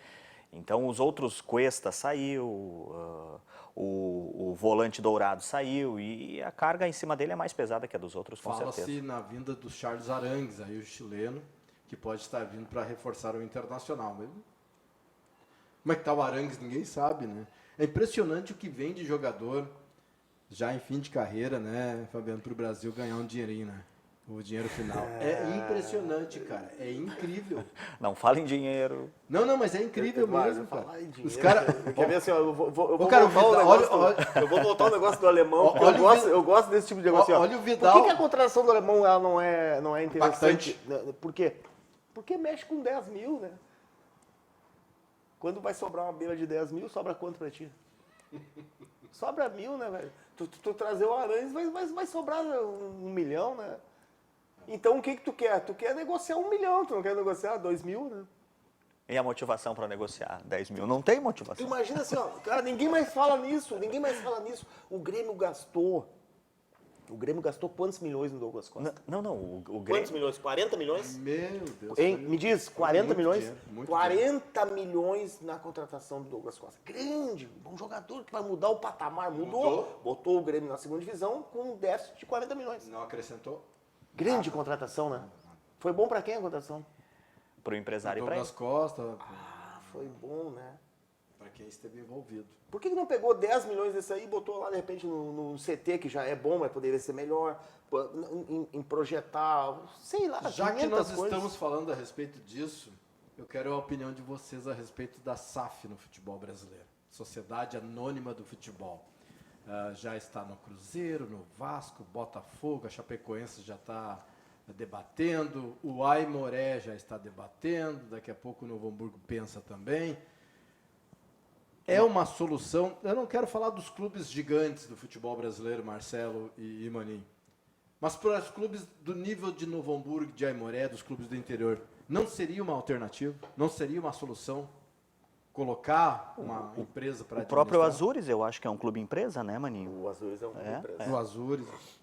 Então, os outros, Cuesta saiu, o volante Dourado saiu, e a carga em cima dele é mais pesada que a dos outros, com certeza. Fala-se na vinda do Charles Arangues, aí o chileno, que pode estar vindo para reforçar o Internacional. Mas como é que está o Arangues? Ninguém sabe, né? É impressionante o que vem de jogador já em fim de carreira, né, Fabiano, para o Brasil ganhar um dinheirinho, né? O dinheiro final. É impressionante, cara. É incrível. Não fala em dinheiro. Não, mas é incrível mesmo, cara. Falar em dinheiro, Os caras... Quer ver assim, ó, eu vou cara, o voltar o Vidal, negócio eu vou voltar o negócio do alemão, porque eu gosto desse tipo de negócio. Olha ó. o Vidal. Por que a contratação do alemão ela não é interessante? Por quê? Porque mexe com 10 mil, né? Quando vai sobrar uma beira de 10 mil, sobra quanto pra ti? Sobra 1.000, né, velho? Tu trazer o Arangues, vai sobrar 1 milhão, né? Então, o que tu quer? Tu quer negociar 1 milhão, tu não quer negociar 2 mil, né? E a motivação para negociar 10 mil? Não tem Tu motivação. imagina assim, ó, cara, ninguém mais fala nisso. O Grêmio gastou quantos milhões no Douglas Costa? Não, o Quantos Grêmio... milhões? 40 milhões? Meu Deus. Hein? Me diz, 40 Muito milhões? dinheiro, muito 40 milhões na contratação do Douglas Costa. Grande, um jogador que vai mudar o patamar. Mudou. Botou o Grêmio na segunda divisão com um déficit de 40 milhões. Não acrescentou? Grande contratação, né? Foi bom pra quem a contratação? Para o empresário e para Douglas ele. Costa, Foi bom, né? para quem esteve envolvido. Por que não pegou 10 milhões desse aí e botou lá, de repente, no CT, que já é bom, mas poderia ser melhor, em projetar, sei lá, Já que 500 nós coisas. estamos falando a respeito disso, eu quero a opinião de vocês a respeito da SAF no futebol brasileiro. Sociedade Anônima do Futebol. Já está no Cruzeiro, no Vasco, Botafogo, a Chapecoense já está debatendo, o Aimoré já está debatendo, daqui a pouco o Novo Hamburgo pensa também. é uma solução. Eu não quero falar dos clubes gigantes do futebol brasileiro, Marcelo e Maninho, mas para os clubes do nível de Novo Hamburgo, de Aimoré, dos clubes do interior, não seria uma alternativa? Não seria uma solução colocar uma empresa para O próprio Azures, eu acho que é um clube empresa, né, Maninho? O Azures é um clube empresa. O Azures.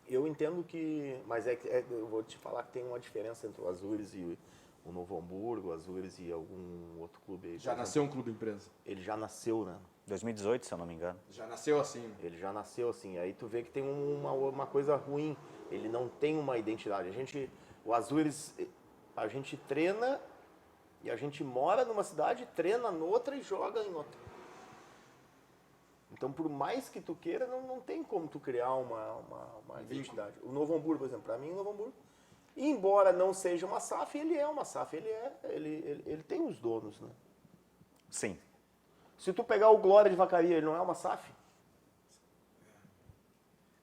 Eu entendo que... Mas eu vou te falar que tem uma diferença entre o Azures e o Novo Hamburgo, o Azures e algum outro clube aí. Já nasceu um clube empresa? Ele já nasceu, né? 2018, se eu não me engano. Já nasceu assim. Ele já nasceu assim. Aí tu vê que tem uma coisa ruim. Ele não tem uma identidade. O Azures, a gente treina e a gente mora numa cidade, treina noutra e joga em outra. Então, por mais que tu queira, não tem como tu criar uma identidade. O Novo Hamburgo, por exemplo, para mim, o Novo Hamburgo, embora não seja uma SAF, ele é uma SAF. Ele tem os donos, né? Sim. Se tu pegar o Glória de Vacaria, ele não é uma SAF?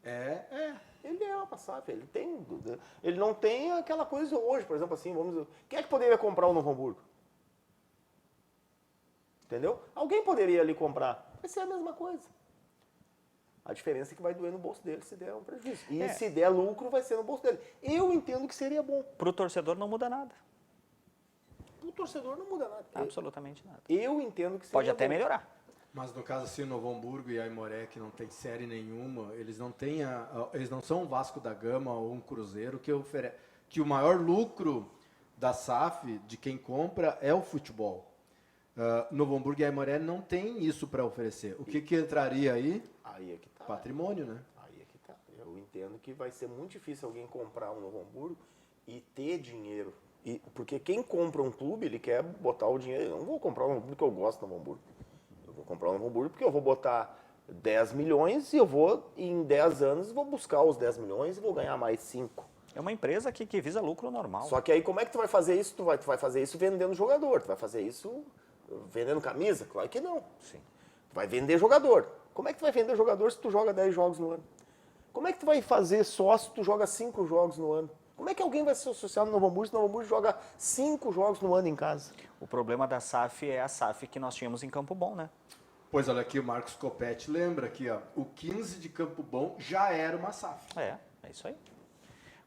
Ele é uma SAF, ele não tem aquela coisa hoje, por exemplo, assim, quem é que poderia comprar o Novo Hamburgo? Entendeu? Alguém poderia ali comprar, vai ser a mesma coisa. A diferença é que vai doer no bolso dele se der um prejuízo. E se der lucro, vai ser no bolso dele. Eu entendo que seria bom. Para o torcedor não muda nada. Para o torcedor não muda nada. Absolutamente nada. Eu entendo que seria Pode até bom. melhorar. Mas no caso assim, Novo Hamburgo e Aimoré, que não tem série nenhuma, eles não são um Vasco da Gama ou um Cruzeiro que o maior lucro da SAF, de quem compra, é o futebol. Novo Hamburgo e Aimoré não tem isso para oferecer. O que entraria aí? Aí é que tá. Patrimônio, né? Aí é que tá. Eu entendo que vai ser muito difícil alguém comprar um Novo Hamburgo e ter dinheiro. Porque quem compra um clube, ele quer botar o dinheiro. Eu não vou comprar um Novo Hamburgo porque eu gosto do Novo Hamburgo. Eu vou comprar um Novo Hamburgo porque eu vou botar 10 milhões e eu vou, em 10 anos, vou buscar os 10 milhões e vou ganhar mais 5. É uma empresa que visa lucro normal. Só que aí como é que tu vai fazer isso? Tu vai fazer isso vendendo jogador, tu vai fazer isso vendendo camisa? Claro que não. Sim. Tu vai vender jogador. Como é que tu vai vender jogador se tu joga 10 jogos no ano? Como é que tu vai fazer sócio se tu joga 5 jogos no ano? Como é que alguém vai se associar no Novo Hamburgo se o Novo Hamburgo joga 5 jogos no ano em casa? O problema da SAF é a SAF que nós tínhamos em Campo Bom, né? Pois olha aqui, o Marcos Copete lembra aqui, ó, o 15 de Campo Bom já era uma SAF. É isso aí.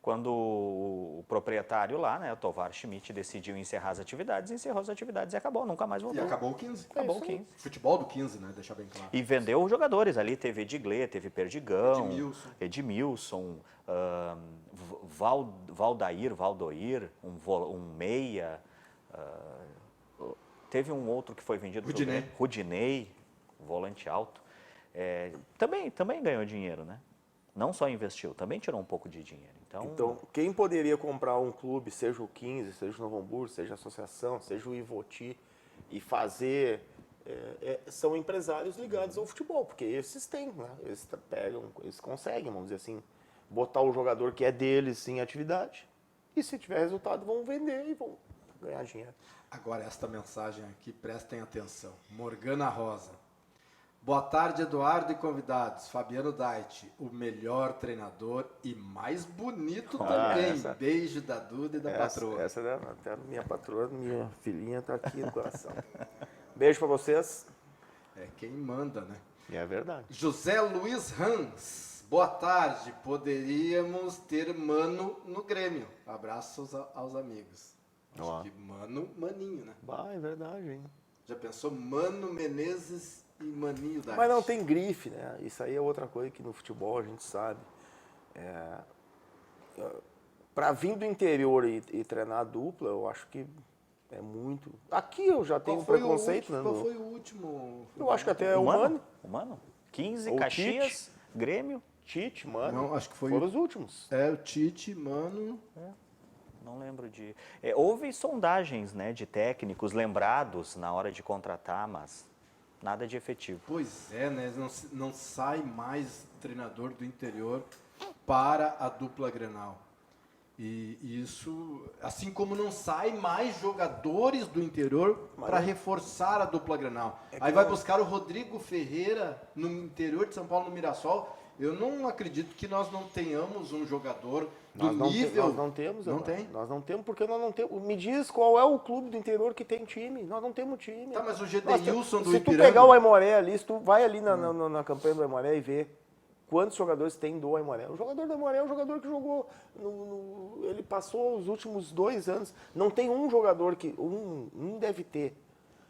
Quando o proprietário lá, né, o Tovar Schmidt, decidiu encerrar as atividades, encerrou as atividades e acabou, nunca mais voltou. E acabou o 15. Acabou o 15. Futebol do 15, né? Deixar bem claro. E vendeu os jogadores ali, teve Edgley, teve Perdigão, Edmilson. Valdoir, um meia, teve um outro que foi vendido Rudinei, volante alto, também ganhou dinheiro, né? Não só investiu, também tirou um pouco de dinheiro. Então, quem poderia comprar um clube, seja o 15, seja o Novo Hamburgo, seja a Associação, seja o Ivoti, e fazer... são empresários ligados ao futebol, porque esses têm, né? Eles conseguem, vamos dizer assim, botar o jogador que é deles em atividade, e se tiver resultado vão vender e vão ganhar dinheiro. Agora esta mensagem aqui, prestem atenção. Morgana Rosa. Boa tarde, Eduardo e convidados. Fabiano Dait, o melhor treinador e mais bonito também. Beijo da Duda e da patroa. Essa é até minha patroa, minha filhinha está aqui no coração. Beijo para vocês. É quem manda, né? É verdade. José Luiz Hans. Boa tarde. Poderíamos ter Mano no Grêmio. Abraços aos amigos. Acho que Maninho, né? É verdade, hein? Já pensou Mano Menezes e Maninho Dait? Mas não tem grife, né? Isso aí é outra coisa que no futebol a gente sabe. Para vir do interior e treinar a dupla, eu acho que é muito... Aqui eu já tenho preconceito, né? Qual foi o último? Eu acho que até é o Mano. O Mano? 15, Ou Caxias, Tite. Grêmio. Tite, Mano. Não, acho que foram os últimos. O Tite, Mano... Não lembro de... houve sondagens, né, de técnicos lembrados na hora de contratar, mas nada de efetivo. Pois é, né? Não sai mais treinador do interior para a dupla Grenal. E isso, assim como não sai mais jogadores do interior para reforçar a dupla Grenal. Aí vai buscar o Rodrigo Ferreira no interior de São Paulo, no Mirassol, Eu não acredito que nós não tenhamos um jogador do Nós não nível... nós não temos, Não Eduardo. tem? Nós não temos porque nós não temos. Me diz qual é o clube do interior que tem time. Nós não temos time. Tá, mas o Nós Gedeilson do se tu Ipiranga... pegar o Aimoré ali, se tu vai ali na campanha do Aimoré e ver quantos jogadores tem do Aimoré. O jogador do Aimoré é um jogador que jogou... ele passou os últimos 2 anos. Não tem um jogador que... Um deve ter.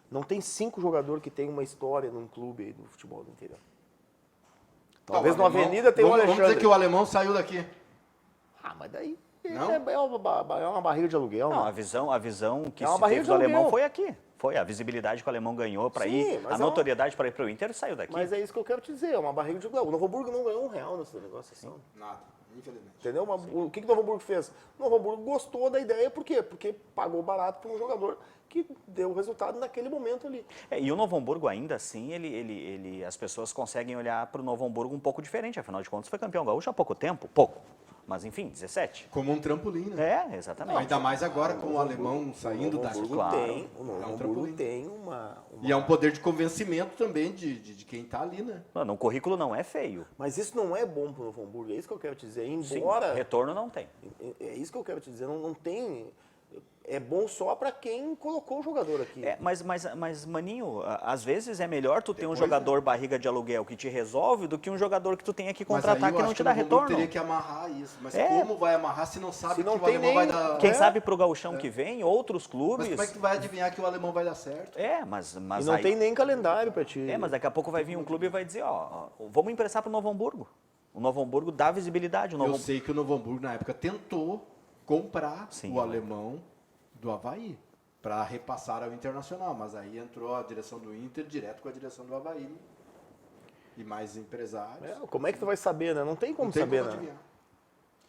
Não tem 5 jogadores que tem uma história num clube aí do futebol do interior. Talvez o na alemão- Avenida tenha o vamos Alexandre. dizer que o alemão saiu daqui. Ah, mas daí Não? é uma barriga de aluguel, Não, né? a visão que É uma se barriga teve de do alemão aluguel. foi aqui. Foi a visibilidade que o alemão ganhou para Sim, ir, mas a é notoriedade para ir para o Inter saiu daqui. Mas é isso que eu quero te dizer, é uma barriga de aluguel. O Novo Hamburgo não ganhou R$1 nessa negociação. Nada, infelizmente. Entendeu? O que o Novo Hamburgo fez? O Novo Hamburgo gostou da ideia, por quê? Porque pagou barato para um jogador que deu resultado naquele momento ali. E o Novo Hamburgo ainda assim, as pessoas conseguem olhar para o Novo Hamburgo um pouco diferente, afinal de contas foi campeão gaúcho há pouco tempo, mas enfim, 17. Como um trampolim, né? Exatamente. Ainda mais agora com o alemão saindo O Novo daqui. Hamburgo claro. tem, o Novo É um Hamburgo trampolim. tem uma... E é um poder de convencimento também de quem tá ali, né? Mano, o currículo não é feio. Mas isso não é bom para o Novo Hamburgo, é isso que eu quero te dizer. Sim, Embora... retorno não tem. É isso que eu quero te dizer, não tem... É bom só para quem colocou o jogador aqui. Mas, Maninho, às vezes é melhor tu ter um jogador barriga de aluguel que te resolve do que um jogador que tu tenha que contratar que não te dá retorno. Teria que amarrar isso. Mas É. como vai amarrar se não sabe Se não que o tem alemão vai nem- dar... Quem sabe pro gauchão que vem, outros clubes... Mas como é que tu vai adivinhar que o alemão vai dar certo? Mas E não aí... tem nem calendário para ti. Mas daqui a pouco vai vir um clube e vai dizer, vamos emprestar pro Novo Hamburgo. O Novo Hamburgo dá visibilidade. O Novo... Eu sei que o Novo Hamburgo, na época, tentou comprar Sim, o alemão do Avaí para repassar ao Internacional, mas aí entrou a direção do Inter direto com a direção do Avaí e mais empresários. Como é que tu vai saber, né? Não tem como Não tem saber, como né? adivinhar.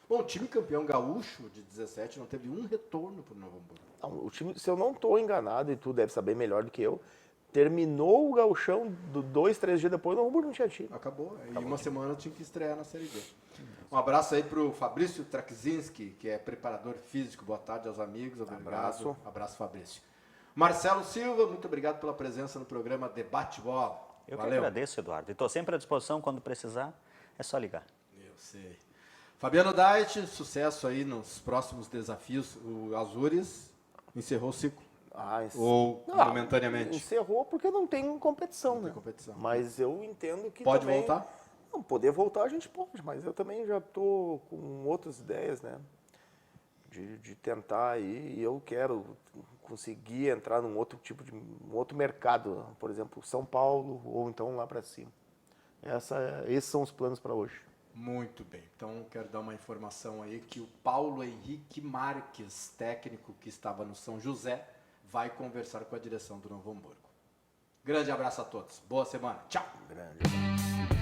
Bom, o time campeão gaúcho de 17 não teve um retorno para o Novo Hamburgo. Não, o time, se eu não estou enganado, e tu deve saber melhor do que eu, terminou o gauchão 2, 3 dias depois, o Novo Hamburgo não tinha time. Acabou. E uma semana tinha que estrear na Série D. Um abraço aí pro Fabrício Trakzinski, que é preparador físico. Boa tarde aos amigos. Obrigado. Abraço, Fabrício. Marcelo Silva, muito obrigado pela presença no programa Debate Bola. Eu que Valeu. agradeço, Eduardo. E estou sempre à disposição, quando precisar, é só ligar. Eu sei. Fabiano Dait, sucesso aí nos próximos desafios. O Azures encerrou o ciclo. Ou momentaneamente? Encerrou porque não tem competição, Não tem né? competição. Mas eu entendo que Pode também... voltar? Não, poder voltar a gente pode, mas eu também já estou com outras ideias, né? De tentar aí, e eu quero conseguir entrar num outro tipo de... um outro mercado, por exemplo, São Paulo, ou então lá para cima. Esses são os planos para hoje. Muito bem. Então, quero dar uma informação aí que o Paulo Henrique Marques, técnico que estava no São José, vai conversar com a direção do Novo Hamburgo. Grande abraço a todos. Boa semana. Tchau. Grande.